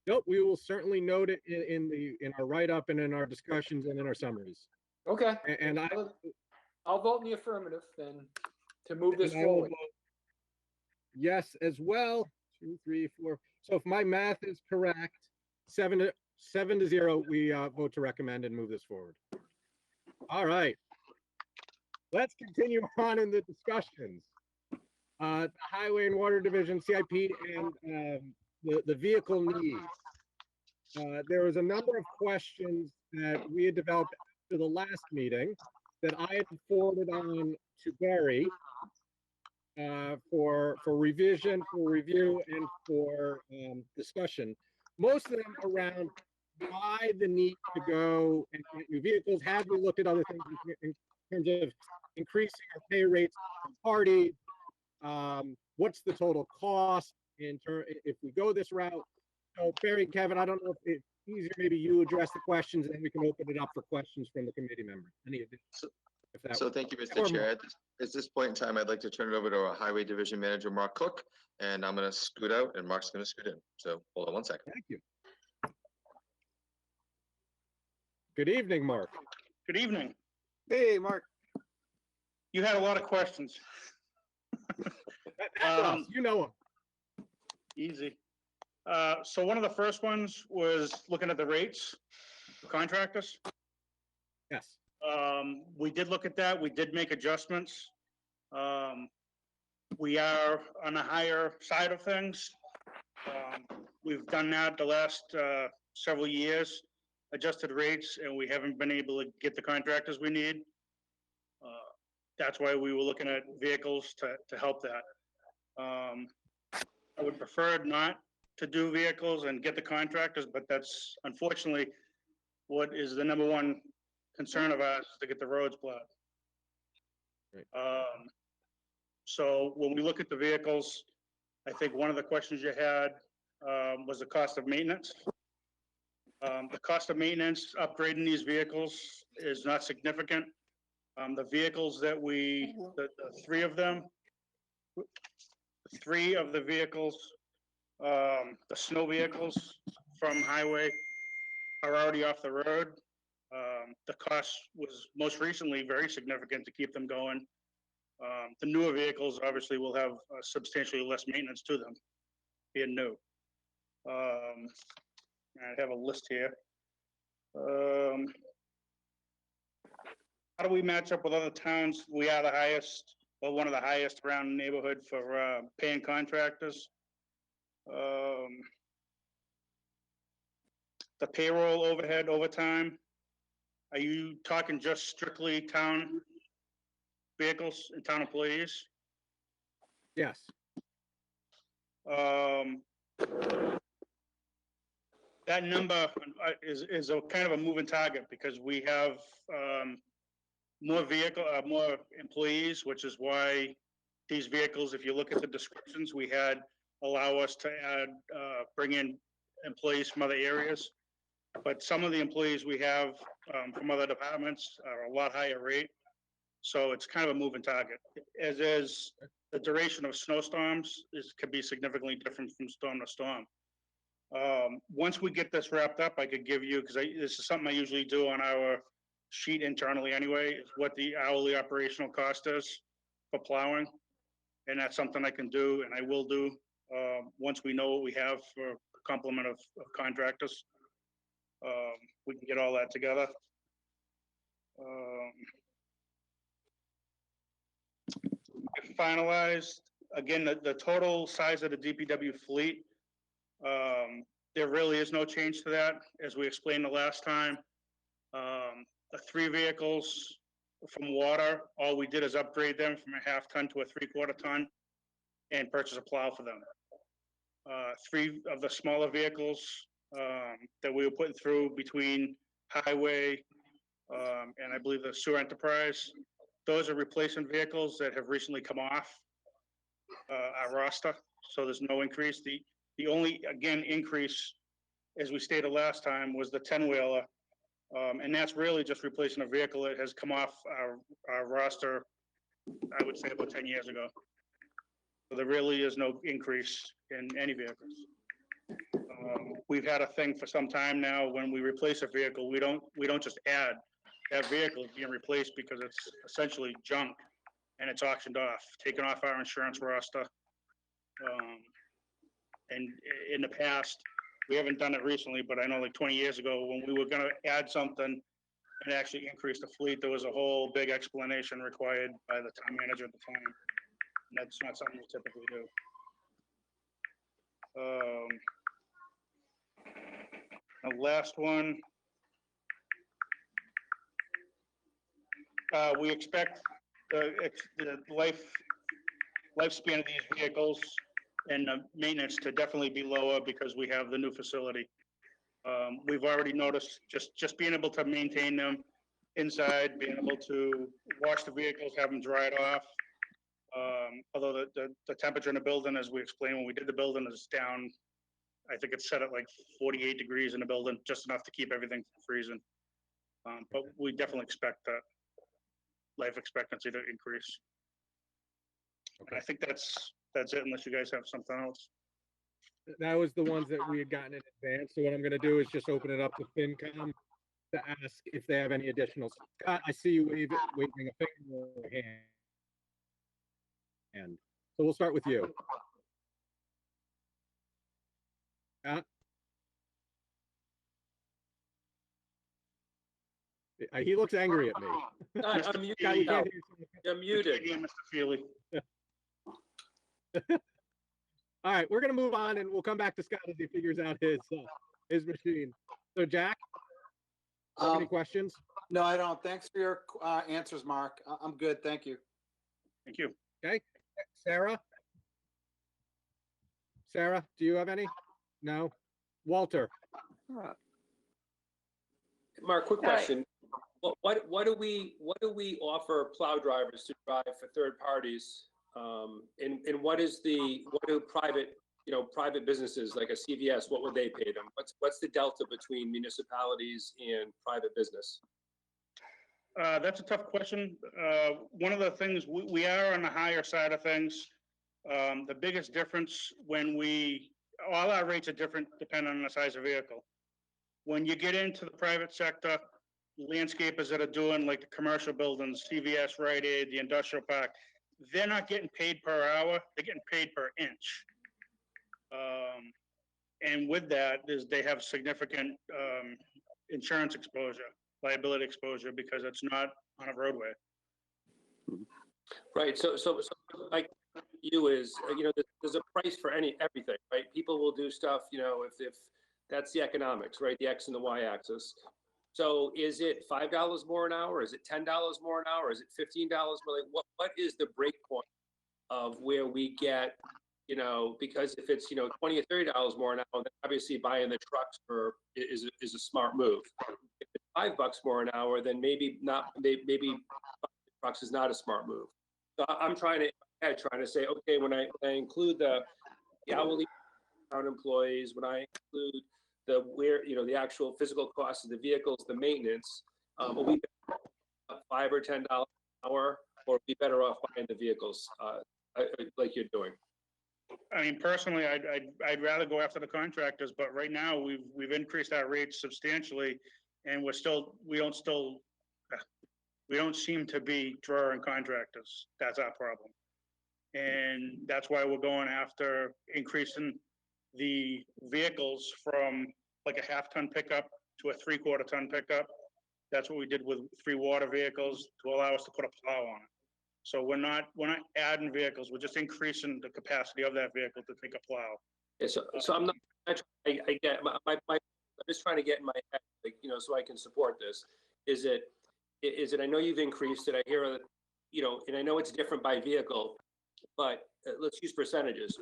Nope, we will certainly note it in our write-up and in our discussions and in our summaries. Okay. And I, I'll vote in the affirmative then to move this and I will forward. vote yes as well. 2, 3, 4. So if my math is correct, 7 to 0, we vote to recommend and move this forward. All right. Let's continue on in the discussions. The Highway and Water Division, CIP, and the vehicle needs. There was a number of questions that we had developed to the last meeting that I had forwarded on to Barry for revision, for review, and for discussion. Most of them around why the need to go and get new vehicles. Have we looked at other things in terms of increasing our pay rates for party? What's the total cost if we go this route? So Barry, Kevin, I don't know if it's easier, maybe you address the questions and then we can open it up for questions from the committee members. Any of it? So thank you, Or Mr. Chair. Mark. At this point in time, I'd like to turn it over to our Highway Division Manager, Mark Cook, and I'm gonna scoot out and Mark's gonna scoot in. So hold on one second. Thank you. Good evening, Mark. Good evening. Hey, Mark. You had a lot of questions. That's us, you know them. Easy. So one of the first ones was looking at the rates for contractors. Yes. We did look at that. We did make adjustments. We are on the higher side of things. We've done that the last several years, adjusted rates, and we haven't been able to get the contractors we need. That's why we were looking at vehicles to help that. I would prefer not to do vehicles and get the contractors, but that's unfortunately what is the number one concern of ours, is to get the roads plowed. Right. So when we look at the vehicles, I think one of the questions you had was the cost of maintenance. The cost of maintenance, upgrading these vehicles is not significant. The vehicles that the three of them, 3 of the vehicles, the snow vehicles from highway are already off the road. The cost was most recently very significant to keep them going. The newer vehicles obviously will have substantially less maintenance to them, being new. I have a list here. How do we match up with other towns? We are the highest, or one of the highest around the neighborhood for paying contractors. the payroll overhead overtime, are you talking just strictly town vehicles and town employees? Yes. That number is a kind of a moving target because we have more employees, which is why these vehicles, if you look at the descriptions we had, allow us to add, bring in employees from other areas. But some of the employees we have from other departments are a lot higher rate. So it's kind of a moving target. As is, the duration of snowstorms could be significantly different from storm to storm. Once we get this wrapped up, I could give you, because this is something I usually do on our sheet internally anyway, is what the hourly operational cost is for plowing. And that's something I can do, and I will do, once we know what we have for complement of contractors. We can get all that together. Finalized, again, the total size of the DPW fleet, there really is no change to that, as we explained the last time. The 3 vehicles from water, all we did is upgrade them from a 1/2 ton to a 3/4 ton and purchase a plow for them. 3 of the smaller vehicles that we were putting through between highway and I believe the sewer enterprise, those are replacement vehicles that have recently come off our roster, so there's no increase. The only, again, increase, as we stated last time, was the 10-wheeler, and that's really just replacing a vehicle that has come off our roster, I would say about 10 years ago. So there really is no increase in any vehicles. We've had a thing for some time now, when we replace a vehicle, we don't just add. That vehicle is being replaced because it's essentially junk and it's auctioned off, taken off our insurance roster. And in the past, we haven't done it recently, but I know like 20 years ago, when we were gonna add something and actually increase the fleet, there was a whole big explanation required by the town manager at the time. And that's not something we typically do. The last one. We expect the lifespan of these vehicles and the maintenance to definitely be lower because we have the new facility. We've already noticed just being able to maintain them inside, being able to wash the vehicles, have them dried off. Although the temperature in the building, as we explained when we did the building, is down. I think it's set at like 48 degrees in the building, just enough to keep everything from freezing. But we definitely expect that life expectancy to increase. Okay. I think that's it, unless you guys have something else. That was the ones that we had gotten in advance. So what I'm going to do is just open it up to FinCom to ask if they have any additional. Scott, I see you waving a finger or a hand. And so we'll start with you. Scott? He looks angry at me. I'm Scott, muted. you now. can't hear I'm muted. Yeah, Mr. Feely. All right, we're gonna move on, and we'll come back to Scott as he figures out his machine. So, Jack, any questions? No, I don't. Thanks for your answers, Mark. I'm good. Thank you. Thank you. Okay, Sarah. Sarah, do you have any? No. Walter. Mark, quick question. What do we offer plow drivers to drive for third parties? And what do private businesses like a CVS, what would they pay them? What's the delta between municipalities and private business? That's a tough question. One of the things, we are on the higher side of things. The biggest difference all our rates are different depending on the size of vehicle. When you get into the private sector, landscapers that are doing like the commercial buildings, CVS, Rite Aid, the industrial park, they're not getting paid per hour, they're getting paid per inch. And with that, they have significant insurance exposure, liability exposure, because it's not on a roadway. Right. So like you is, there's a price for everything, right? People will do stuff, if That's the economics, right? The X and the Y axis. So is it $5 more an hour? Is it $10 more an hour? Is it $15 more? Like what is the break point of where we get, because if it's, $20 or $30 more an hour, then obviously buying the trucks is a smart move. If it's $5 more an hour, then maybe trucks is not a smart move. So I'm trying to say, okay, when I include the hourly town employees, when I include the actual physical costs of the vehicles, the maintenance, are we better off $5 or $10 an hour, or are we better off buying the vehicles like you're doing? I mean, personally, I'd rather go after the contractors, but right now we've increased our rates substantially, and we don't seem to be drawing contractors. That's our problem. And that's why we're going after increasing the vehicles from like a 1/2 ton pickup to a 3/4 ton pickup. That's what we did with 3 water vehicles to allow us to put a plow on it. So we're not adding vehicles, we're just increasing the capacity of that vehicle to take a plow. Yeah, so I'm not, I get, I'm just trying to get in my head, like, so I can support this. Is it, I know you've increased it, I hear, and I know it's different by vehicle, but let's use percentages.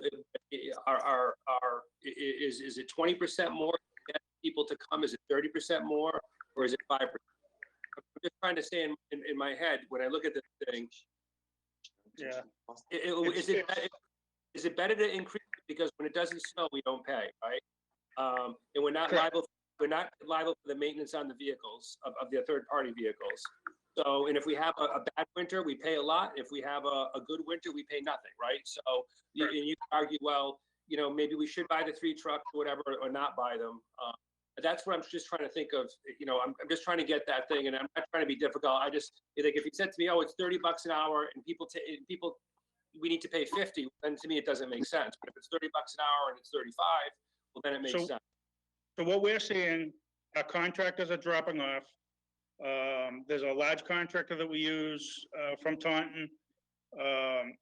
Is it 20% more to get people to come? Is it 30% more, or is it 5%? I'm just trying to say in my head, when I look at this thing, Yeah. Is it better to increase it because when it doesn't snow, we don't pay, right? And we're not liable for the maintenance on the vehicles of the third-party vehicles. So, and if we have a bad winter, we pay a lot. If we have a good winter, we pay nothing, right? So and you can argue, well, maybe we should buy the 3 trucks or whatever, or not buy them. That's what I'm just trying to think of. I'm just trying to get that thing, and I'm not trying to be difficult. I just like, if he said to me, "Oh, it's $30 an hour," and people, we need to pay 50, then to me it doesn't make sense. But if it's $30 an hour and it's 35, well, then it makes sense. So what we're seeing, our contractors are dropping off. There's a large contractor that we use from Taunton.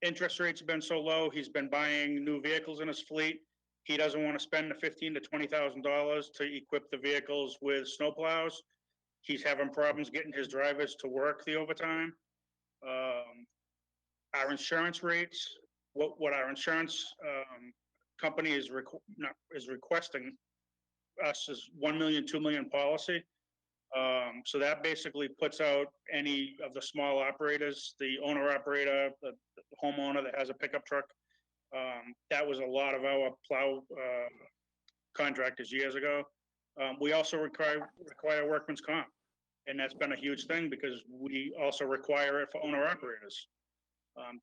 Interest rates have been so low, he's been buying new vehicles in his fleet. He doesn't want to spend the $15,000 to $20,000 to equip the vehicles with snowplows. He's having problems getting his drivers to work the overtime. Our insurance rates, what our insurance company is requesting us is 1 million, 2 million policy. So that basically puts out any of the small operators, the owner operator, the homeowner that has a pickup truck. That was a lot of our plow contractors years ago. We also require workman's comp, and that's been a huge thing because we also require it for owner operators.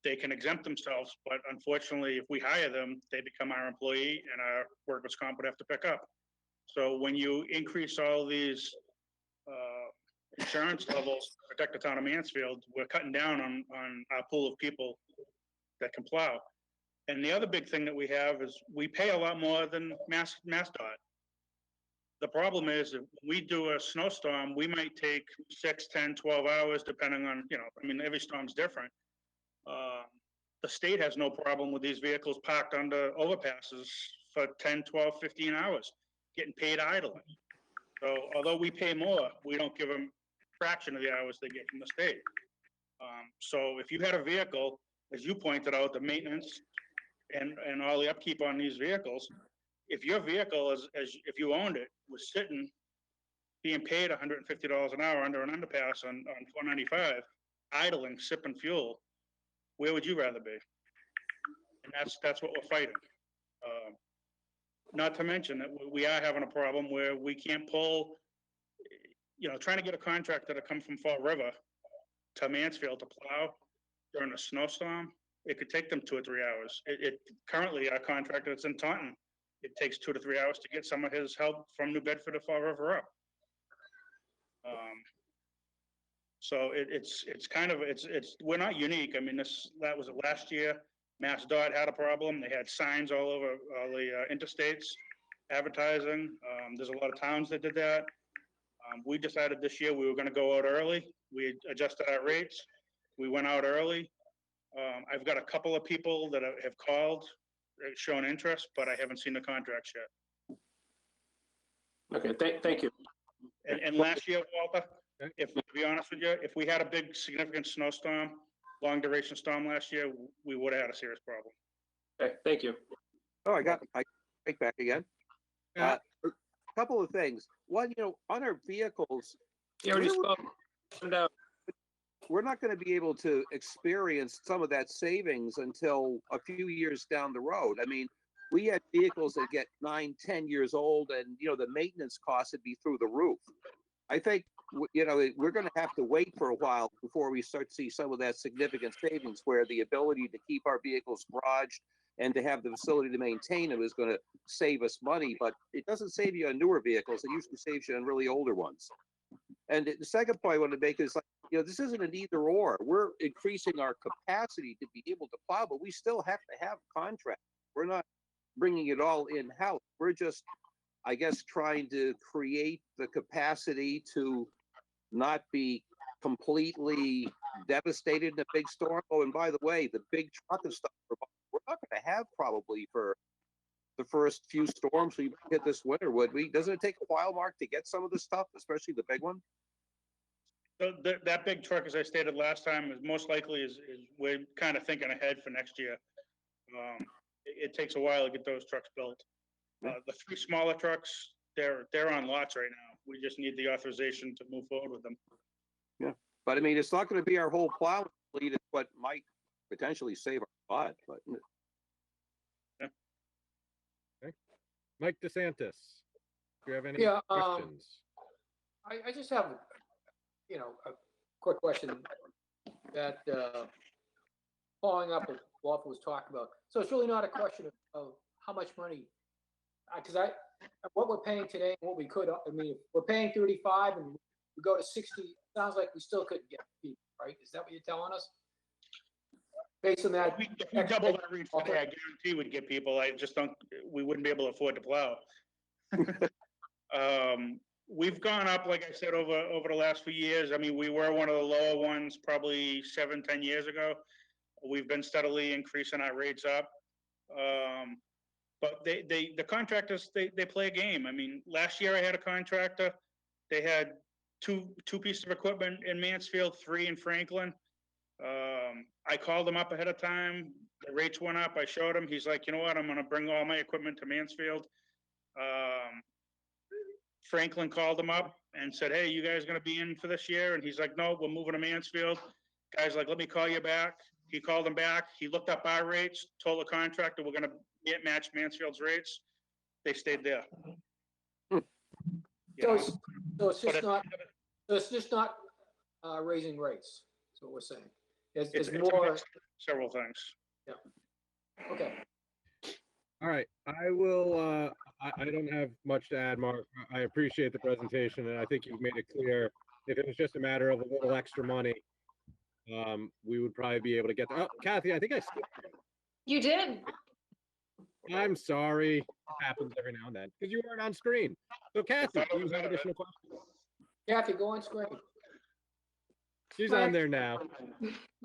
They can exempt themselves, but unfortunately, if we hire them, they become our employee, and our workman's comp would have to pick up. So when you increase all these insurance levels to protect the town of Mansfield, we're cutting down on our pool of people that can plow. And the other big thing that we have is we pay a lot more than MassDOT. The problem is if we do a snowstorm, we might take 6, 10, 12 hours, depending on, every storm's different. The state has no problem with these vehicles parked under overpasses for 10, 12, 15 hours, getting paid idling. So although we pay more, we don't give them a fraction of the hours they get from the state. So if you had a vehicle, as you pointed out, the maintenance and all the upkeep on these vehicles, if your vehicle, if you owned it, was sitting, being paid $150 an hour under an underpass on 495, idling, sipping fuel, where would you rather be? And that's what we're fighting. Not to mention that we are having a problem where we can't pull, trying to get a contractor to come from Fall River to Mansfield to plow during a snowstorm, it could take them 2 or 3 hours. Currently, our contractor that's in Taunton, it takes 2 to 3 hours to get some of his help from New Bedford to Fall River up. So we're not unique. I mean, that was last year. MassDOT had a problem. They had signs all over all the interstates advertising. There's a lot of towns that did that. We decided this year we were going to go out early. We adjusted our rates. We went out early. I've got a couple of people that have called, shown interest, but I haven't seen the contracts yet. Okay, thank you. And last year, Walter, Okay. if, to be honest with you, if we had a big significant snowstorm, long duration storm last year, we would have had a serious problem. Okay, thank you. Oh, I take back again. Yeah. A couple of things. One, on our vehicles, You already Really? spoke. No, we're not going to be able to experience some of that savings until a few years down the road. I mean, we had vehicles that get 9, 10 years old and, the maintenance costs would be through the roof. I think, we're going to have to wait for a while before we start to see some of that significant savings where the ability to keep our vehicles garaged and to have the facility to maintain them is going to save us money, but it doesn't save you on newer vehicles. It usually saves you on really older ones. And the second point I want to make is this isn't an either or. We're increasing our capacity to be able to plow, but we still have to have contract. We're not bringing it all in-house. We're just, I guess, trying to create the capacity to not be completely devastated in a big storm. Oh, and by the way, the big truck and stuff, we're not going to have probably for the first few storms we hit this winter, would we? Doesn't it take a while, Mark, to get some of this stuff, especially the big one? So that big truck, as I stated last time, is most likely is we're kind of thinking ahead for next year. It takes a while to get those trucks built. The 3 smaller trucks, they're on lots right now. We just need the authorization to move forward with them. Yeah, but I mean, it's not going to be our whole plow fleet. It's what might potentially save our spot. But Mike DeSantis, do you have any Yeah, questions? I just have, a quick question that, following up with what Walter was talking about. So it's really not a question of how much money, because what we're paying today, and what we could, I mean, if we're paying 35 and we go to 60, sounds like we still couldn't get people, right? Is that what you're telling us? Based on that. If we doubled our reach today, I guarantee we'd get people. We wouldn't be able to afford to plow. We've gone up, like I said, over the last few years. I mean, we were one of the lower ones probably 7, 10 years ago. We've been steadily increasing our rates up. But the contractors, they play a game. I mean, last year I had a contractor. They had two pieces of equipment in Mansfield, 3 in Franklin. I called him up ahead of time. The rates went up. I showed him. He's like, you know what? I'm going to bring all my equipment to Mansfield. Franklin called him up and said, hey, you guys going to be in for this year? And he's like, no, we're moving to Mansfield. Guy's like, let me call you back. He called him back. He looked up our rates, told the contractor we're going to match Mansfield's rates. They stayed there. So it's just not raising rates. That's what we're saying. It's a more. mix of several things. Yeah. Okay. All right, I will, I don't have much to add, Mark. I appreciate the presentation, and I think you've made it clear. If it was just a matter of a little extra money, we would probably be able to get there. Oh, Kathy, I think I skipped You did. you. I'm sorry. It happens every now and then, because you weren't on screen. So Kathy, do you have additional questions? Kathy, go on screen. She's on there now.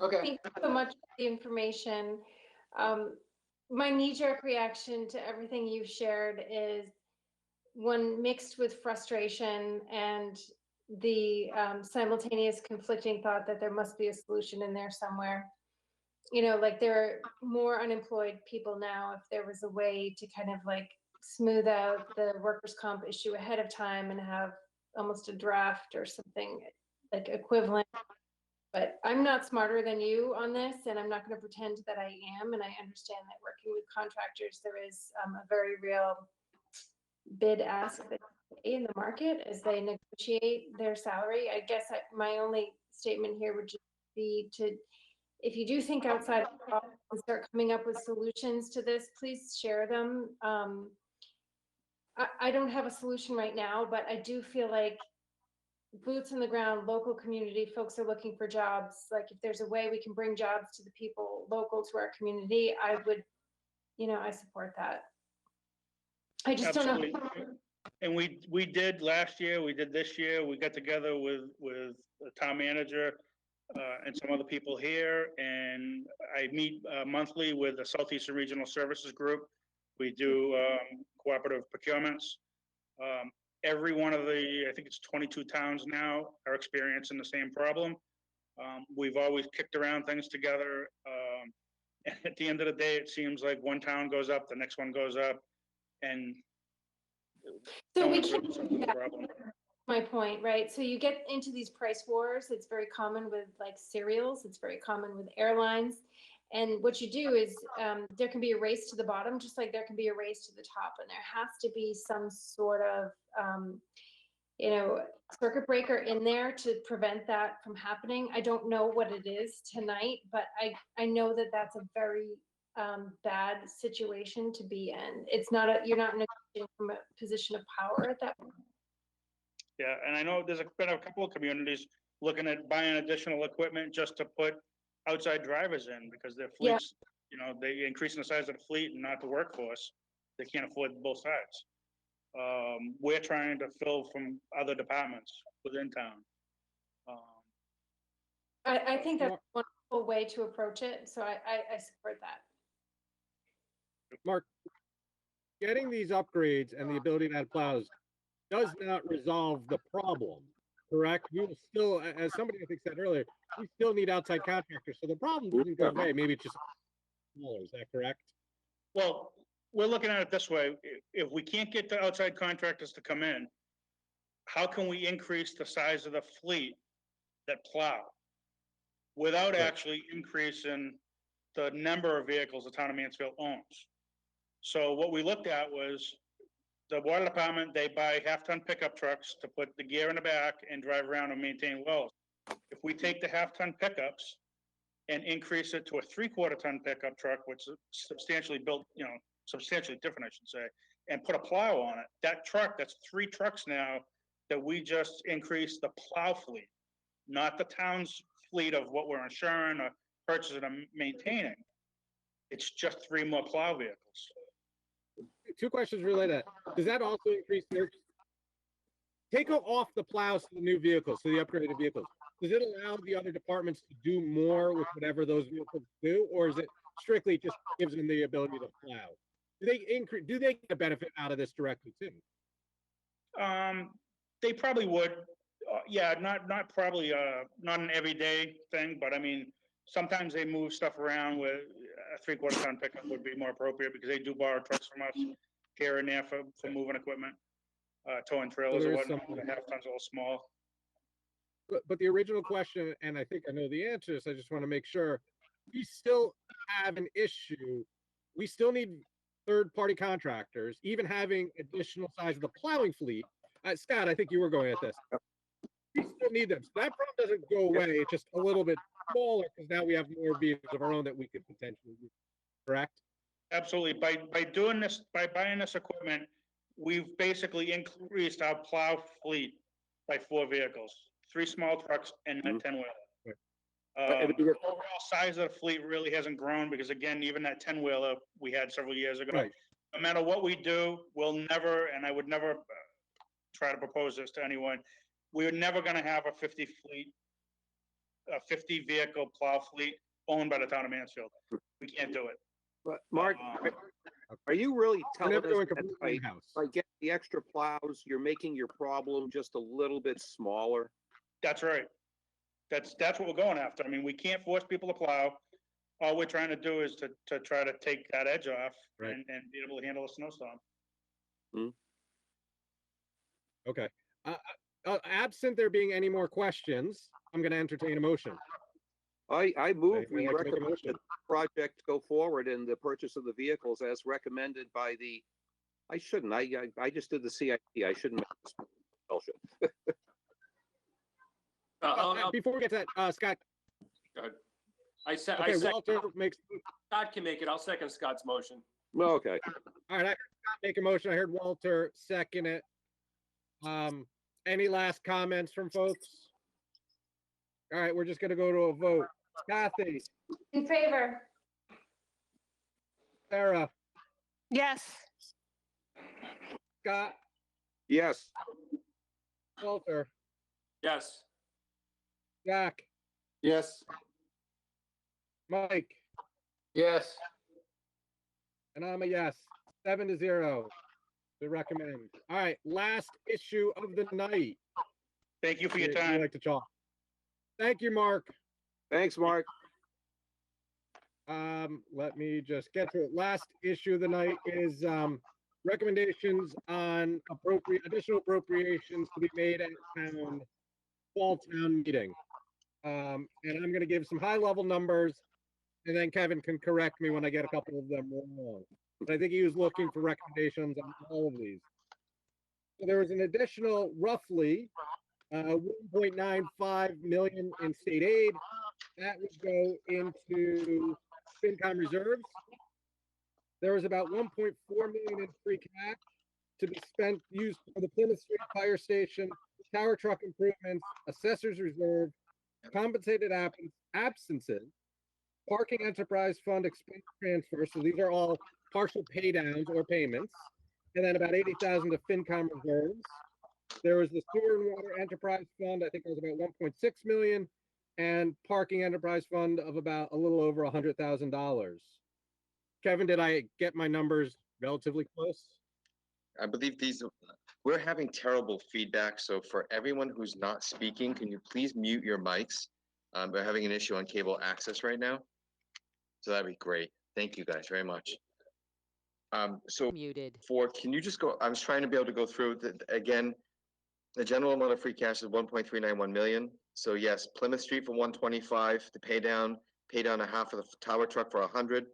Okay. Thank you so much for the information. My knee-jerk reaction to everything you've shared is one mixed with frustration and the simultaneous conflicting thought that there must be a solution in there somewhere. Like there are more unemployed people now. If there was a way to kind of like smooth out the workers' comp issue ahead of time and have almost a draft or something like equivalent. But I'm not smarter than you on this, and I'm not going to pretend that I am. And I understand that working with contractors, there is a very real bid ask in the market as they negotiate their salary. I guess my only statement here would just be to, if you do think outside of the box and start coming up with solutions to this, please share them. I don't have a solution right now, but I do feel like boots on the ground, local community folks are looking for jobs. Like if there's a way we can bring jobs to the people local to our community, I would, I support that. I just don't know. And we did last year, we did this year, we got together with the town manager and some other people here, and I meet monthly with the Southeastern Regional Services Group. We do cooperative procurements. every one of the, I think it's 22 towns now are experiencing the same problem. We've always kicked around things together. And at the end of the day, it seems like one town goes up, the next one goes up, and So no we one's can't, really solving the problem. my point, right? So you get into these price wars. It's very common with like cereals. It's very common with airlines. And what you do is there can be a race to the bottom, just like there can be a race to the top. And there has to be some sort of, circuit breaker in there to prevent that from happening. I don't know what it is tonight, but I know that that's a very bad situation to be in. It's not you're not negotiating from a position of power at that point. Yeah, and I know there's been a couple of communities looking at buying additional equipment just to put outside drivers in because their Yeah. fleets, they increasing the size of the fleet and not the workforce. They can't afford both sides. We're trying to fill from other departments within town. I think that's a wonderful way to approach it. So I support that. Mark, getting these upgrades and the ability to add plows does not resolve the problem, correct? We will still, as somebody I think said earlier, we still need outside contractors. So the problem doesn't go away. Maybe it's just smaller. Is that correct? Well, we're looking at it this way. If we can't get the outside contractors to come in, how can we increase the size of the fleet that plow without Right. actually increasing the number of vehicles the town of Mansfield owns? So what we looked at was the water department, they buy half-ton pickup trucks to put the gear in the back and drive around and maintain wells. If we take the half-ton pickups and increase it to a three-quarter-ton pickup truck, which is substantially built, substantially different, I should say, and put a plow on it, that truck, that's 3 trucks now that we just increased the plow fleet, not the town's fleet of what we're insuring or purchasing and maintaining. It's just 3 more plow vehicles. 2 questions related. Does that also increase their take off the plows to the new vehicles, to the upgraded vehicles? Does it allow the other departments to do more with whatever those vehicles do, or is it strictly just gives them the ability to plow? Do they get a benefit out of this directly too? They probably would. Yeah, not probably not an everyday thing, but I mean, sometimes they move stuff around where a three-quarter-ton pickup would be more appropriate because they do borrow trucks from us here and there for moving equipment, towing trailers or there is whatnot. some- The half-ton's a little small. But the original question, and I think I know the answers, I just want to make sure, we still have an issue. We still need third-party contractors, even having additional size of the plowing fleet. Scott, I think you were going at this. We still need them. So that problem doesn't go away. It's just a little bit smaller because now we have more vehicles of our own that we could potentially use. Correct? Absolutely. By doing this, by buying this equipment, we've basically increased our plow fleet by 4 vehicles, 3 small trucks and a 10-wheeler. The overall size of the fleet really hasn't grown because again, even that 10-wheeler we had several years ago, Right. no matter what we do, we'll never, and I would never try to propose this to anyone, we're never gonna have a 50 vehicle plow fleet owned by the town of Mansfield. We can't do it. But Mark, are you really We're telling never us going that completely in-house. by getting the extra plows, you're making your problem just a little bit smaller? That's right. That's what we're going after. I mean, we can't force people to plow. All we're trying to do is to try to take that edge off Right. and be able to handle a snowstorm. Okay. Absent there being any more questions, I'm going to entertain a motion. I move Anybody we like to make a recommend motion? that the project go forward in the purchase of the vehicles as recommended by the, I just did the CIP. I shouldn't make this motion. Before we get to that, Scott, I said, okay, Walter makes, Scott can make it. I'll second Scott's motion. Well, okay. all right, I heard Scott make a motion. I heard Walter second it. Any last comments from folks? All right, we're just going to go to a vote. Kathy, In favor? Sarah, Yes. Scott, Yes. Walter, Yes. Jack, Yes. Mike, Yes. and I'm a yes. 7-0. to recommend. All right, last issue of the night. Thank you for your You time. like to talk. Thank you, Mark. Thanks, Mark. Let me just get to it. Last issue of the night is recommendations on additional appropriations to be made at fall town meeting. And I'm going to give some high level numbers, and then Kevin can correct me when I get a couple of them wrong. But I think he was looking for recommendations on all of these. So there was an additional roughly 1.95 million in state aid that would go into FinCom reserves. There was about 1.4 million in free cash to be used for the Plymouth Street Fire Station, tower truck improvements, assessor's reserve, compensated absences, parking enterprise fund expense transfer. So these are all partial pay downs or payments. And then about 80,000 to FinCom reserves. There was the sewer and water enterprise fund. I think it was about 1.6 million, and parking enterprise fund of about a little over $100,000. Kevin, did I get my numbers relatively close? I believe we're having terrible feedback. So for everyone who's not speaking, can you please mute your mics? We're having an issue on cable access right now. So that'd be great. Thank you guys very much. So Muted. can you just go, I was trying to be able to go through again, the general amount of free cash is 1.391 million. So yes, Plymouth Street for 125 to pay down a half of the tower truck for 100,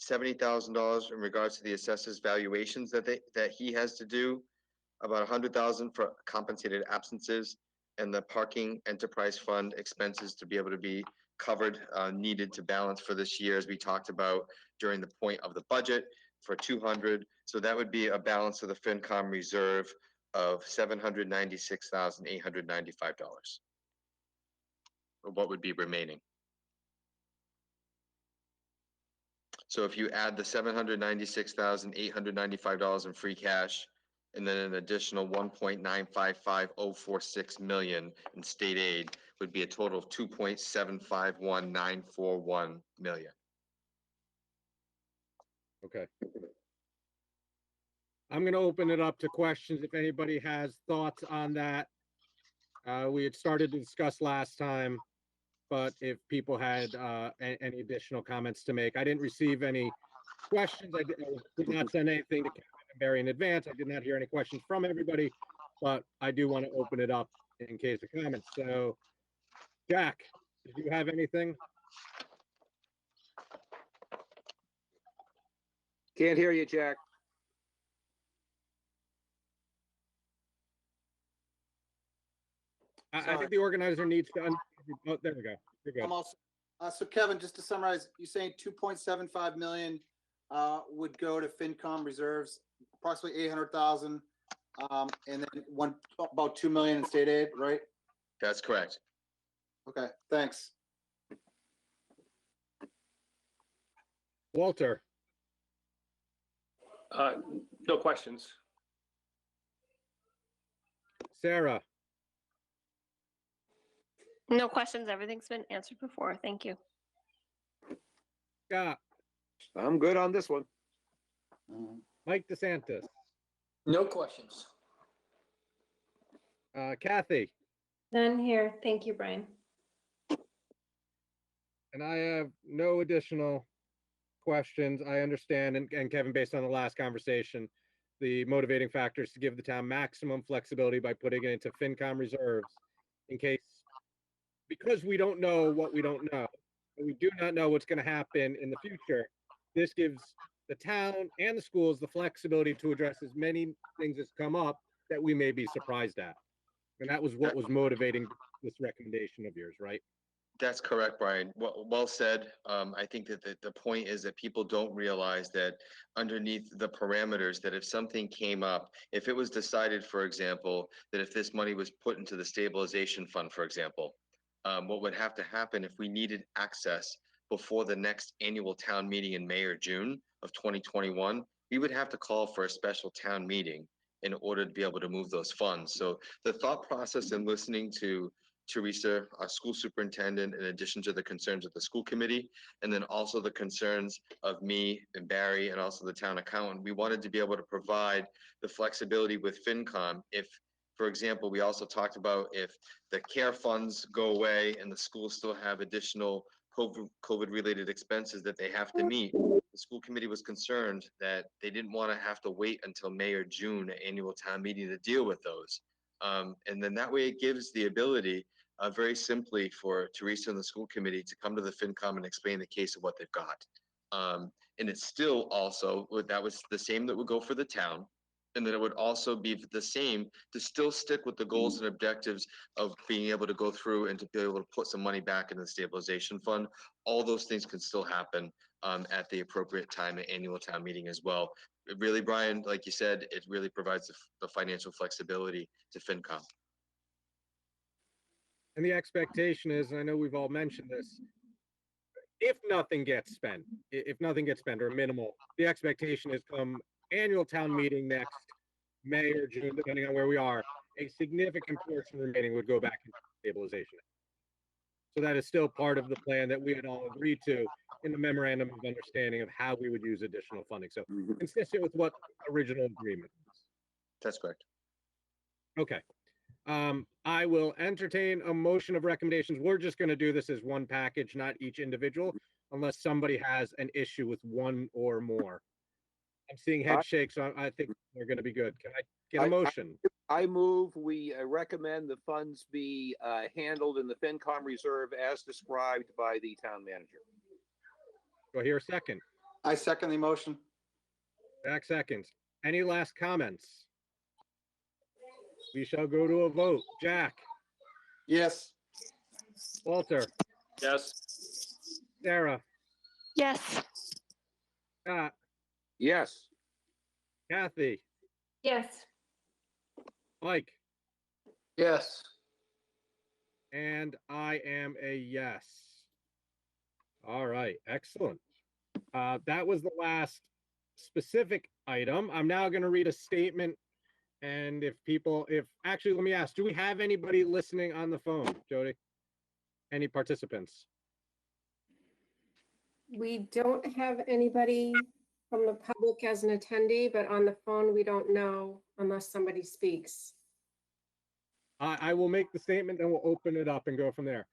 $70,000 in regards to the assessor's valuations that he has to do, about 100,000 for compensated absences, and the parking enterprise fund expenses to be able to be covered, needed to balance for this year, as we talked about during the point of the budget, for 200. So that would be a balance of the FinCom reserve of $796,895. What would be remaining? So if you add the $796,895 in free cash, and then an additional 1.955046 million in state aid, would be a total of 2.751941 million. Okay. I'm going to open it up to questions if anybody has thoughts on that. We had started to discuss last time, but if people had any additional comments to make. I didn't receive any questions. I did not send anything to Kevin and Barry in advance. I did not hear any questions from everybody, but I do want to open it up in case of comments. So, Jack, did you have anything? Can't hear you, Jack. I think the organizer needs to. Oh, there we go. You're good. I'm also, so Kevin, just to summarize, you're saying 2.75 million would go to FinCom reserves, approximately 800,000, and then about 2 million in state aid, right? That's correct. Okay, thanks. Walter, No questions. Sarah, No questions. Everything's been answered before. Thank you. Scott, I'm good on this one. Mike DeSantis, No questions. Kathy, None here. Thank you, Brian. and I have no additional questions. I understand, and Kevin, based on the last conversation, the motivating factors to give the town maximum flexibility by putting it into FinCom reserves in case, because we don't know what we don't know, and we do not know what's going to happen in the future. This gives the town and the schools the flexibility to address as many things as come up that we may be surprised at. And that was what was motivating this recommendation of yours, right? That's correct, Brian. Well said. I think that the point is that people don't realize that underneath the parameters, that if something came up, if it was decided, for example, that if this money was put into the stabilization fund, for example, what would have to happen if we needed access before the next annual town meeting in May or June of 2021, we would have to call for a special town meeting in order to be able to move those funds. So the thought process in listening to Teresa, our school superintendent, in addition to the concerns of the school committee, and then also the concerns of me and Barry and also the town accountant. We wanted to be able to provide the flexibility with FinCom if, for example, we also talked about if the care funds go away and the schools still have additional COVID-related expenses that they have to meet. The school committee was concerned that they didn't want to have to wait until May or June annual town meeting to deal with those. And then that way it gives the ability, very simply, for Teresa and the school committee to come to the FinCom and explain the case of what they've got. And it's still also, that was the same that would go for the town. And then it would also be the same to still stick with the goals and objectives of being able to go through and to be able to put some money back into the stabilization fund. All those things can still happen at the appropriate time at annual town meeting as well. It really, Brian, like you said, it really provides the financial flexibility to FinCom. And the expectation is, and I know we've all mentioned this, if nothing gets spent or minimal, the expectation is come annual town meeting next May or June, depending on where we are, a significant portion remaining would go back into stabilization. So that is still part of the plan that we had all agreed to in the memorandum of understanding of how we would use additional funding. So consistent with what original agreement was. That's correct. Okay. I will entertain a motion of recommendations. We're just going to do this as one package, not each individual, unless somebody has an issue with one or more. I'm seeing head shakes, so I think we're going to be good. Can I get a motion? I move we recommend the funds be handled in the FinCom reserve as described by the town manager. Do I hear a second? I second the motion. Jack seconds. Any last comments? We shall go to a vote. Jack, Yes. Walter, Yes. Sarah, Yes. Scott, Yes. Kathy, Yes. Mike, Yes. and I am a yes. All right, excellent. That was the last specific item. I'm now going to read a statement. And actually, let me ask, do we have anybody listening on the phone, Jody? Any participants? We don't have anybody from the public as an attendee, but on the phone, we don't know unless somebody speaks. I will make the statement, then we'll open it up and go from there.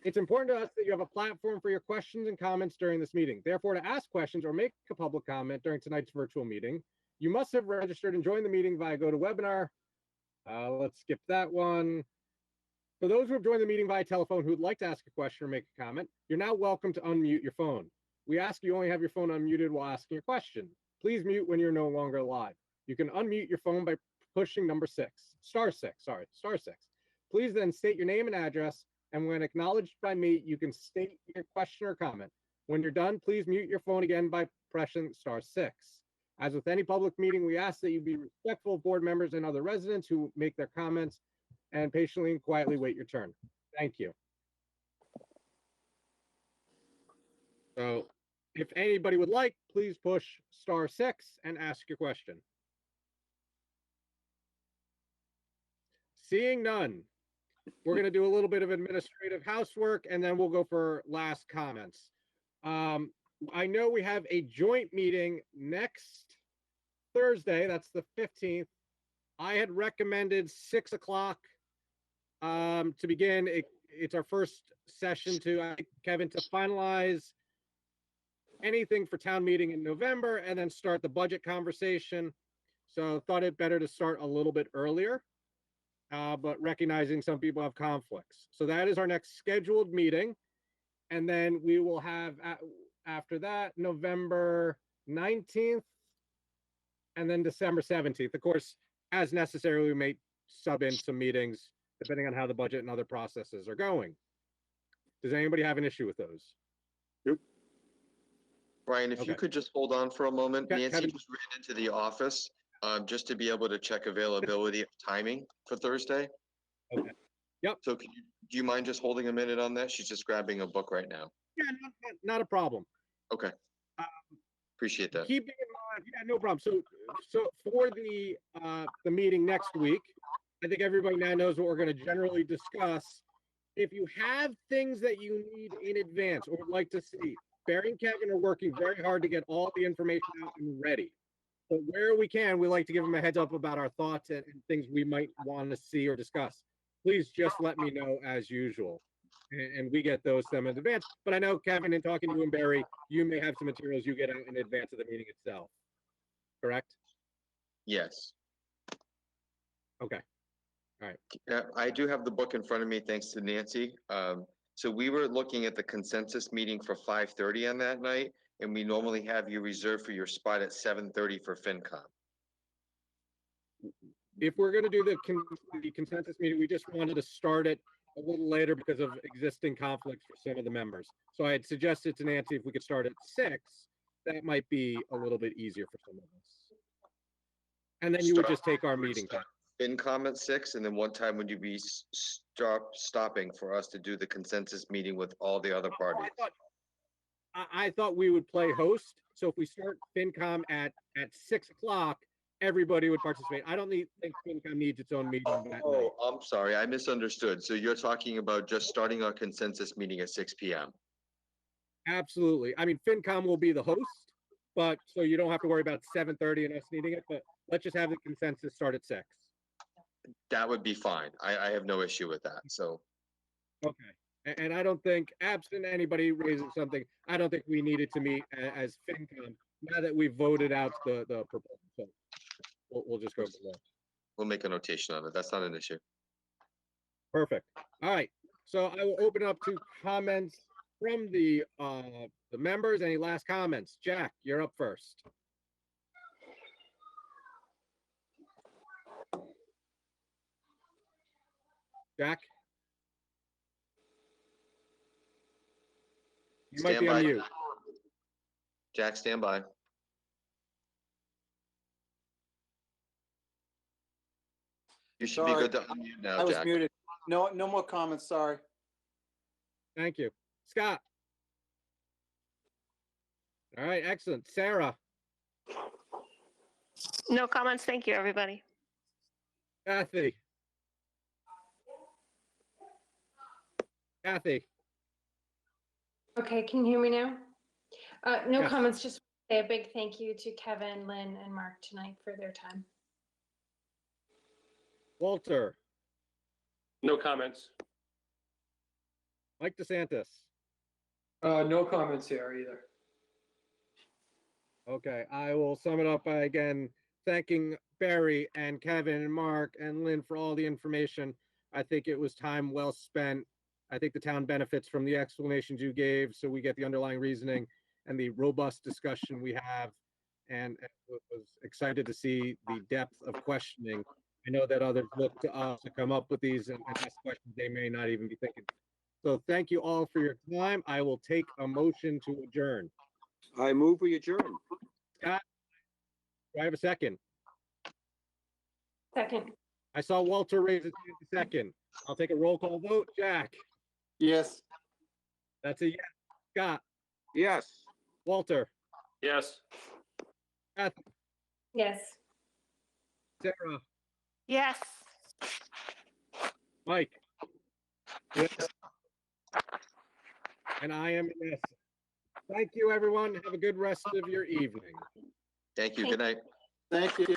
It's important to us that you have a platform for your questions and comments during this meeting. Therefore, to ask questions or make a public comment during tonight's virtual meeting, you must have registered and joined the meeting via GoToWebinar. Let's skip that one. For those who have joined the meeting via telephone who would like to ask a question or make a comment, you're now welcome to unmute your phone. We ask you only have your phone unmuted while asking your question. Please mute when you're no longer live. You can unmute your phone by pushing star six. Please then state your name and address, and when acknowledged by me, you can state your question or comment. When you're done, please mute your phone again by pressing star 6. As with any public meeting, we ask that you be respectful of board members and other residents who make their comments and patiently and quietly wait your turn. Thank you. So if anybody would like, please push star 6 and ask your question. Seeing none, we're going to do a little bit of administrative housework and then we'll go for last comments. I know we have a joint meeting next Thursday, that's the 15th. I had recommended 6 o'clock to begin. It's our first session to, Kevin, to finalize anything for town meeting in November and then start the budget conversation. So thought it better to start a little bit earlier, but recognizing some people have conflicts. So that is our next scheduled meeting. And then we will have, after that, November 19th and then December 17th. Of course, as necessary, we may sub in some meetings depending on how the budget and other processes are going. Does anybody have an issue with those? Brian, if you Okay. could just hold on for a moment. Nancy Kevin. just ran into the office just to be able to check availability of timing for Thursday. Okay. Yep. So do you mind just holding a minute on that? She's just grabbing a book right now. Yeah, not a problem. Okay. Appreciate that. Keeping in mind, yeah, no problem. So for the meeting next week, I think everybody now knows what we're going to generally discuss. If you have things that you need in advance or would like to see, Barry and Kevin are working very hard to get all the information out and ready. But where we can, we like to give them a heads up about our thoughts and things we might want to see or discuss. Please just let me know as usual. And we get those to them in advance. But I know, Kevin, in talking to you and Barry, you may have some materials you get out in advance of the meeting itself. Correct? Yes. Okay. Yeah, I do have the book in front of me, thanks to Nancy. So we were looking at the consensus meeting for 5:30 on that night, and we normally have you reserved for your spot at 7:30 for FinCom. If we're going to do the consensus meeting, we just wanted to start it a little later because of existing conflicts for some of the members. So I had suggested to Nancy if we could start at 6, that might be a little bit easier for some of us. And then you would just take our meeting time. FinCom at 6, and then what time would you be stopping for us to do the consensus meeting with all the other parties? I thought we would play host. So if we start FinCom at 6 o'clock, everybody would participate. I don't think FinCom needs its own meeting that night. Oh, I'm sorry, I misunderstood. So you're talking about just starting our consensus meeting at 6 p.m. Absolutely. I mean, FinCom will be the host, but so you don't have to worry about 7:30 and us needing it, but let's just have the consensus start at 6. That would be fine. I have no issue with that, so. Okay. And I don't think, absent anybody raising something, I don't think we needed to meet as FinCom now that we've voted out the proposal. So we'll just go from there. We'll make a notation on it. That's not an issue. Perfect. All right. So I will open up to comments from the members. Any last comments? Jack, you're up first. Jack? You might Stand be on by. mute. Jack, stand by. You should be Sorry. good to unmute now, I was Jack. muted. No more comments, sorry. Thank you. Scott? All right, excellent. Sarah? No comments. Thank you, everybody. Kathy? Kathy? Okay, can you hear me now? No Yes. comments, just say a big thank you to Kevin, Lynn, and Mark tonight for their time. Walter? No comments. Mike DeSantis? No comments here either. Okay, I will sum it up by again thanking Barry and Kevin and Mark and Lynn for all the information. I think it was time well spent. I think the town benefits from the explanations you gave, so we get the underlying reasoning and the robust discussion we have. And was excited to see the depth of questioning. I know that others look to us to come up with these and ask questions they may not even be thinking. So thank you all for your time. I will take a motion to adjourn. I move we adjourn. Scott, do I have a second? Second, I saw Walter raise his hand a second. I'll take a roll call vote. Jack, Yes. that's a yes. Scott, Yes. Walter, Yes. Beth, yes. Sarah, Yes. Mike. Yes. And I am a yes. Thank you, everyone. Have a good rest of your evening. Thank you. Good night. Thank you.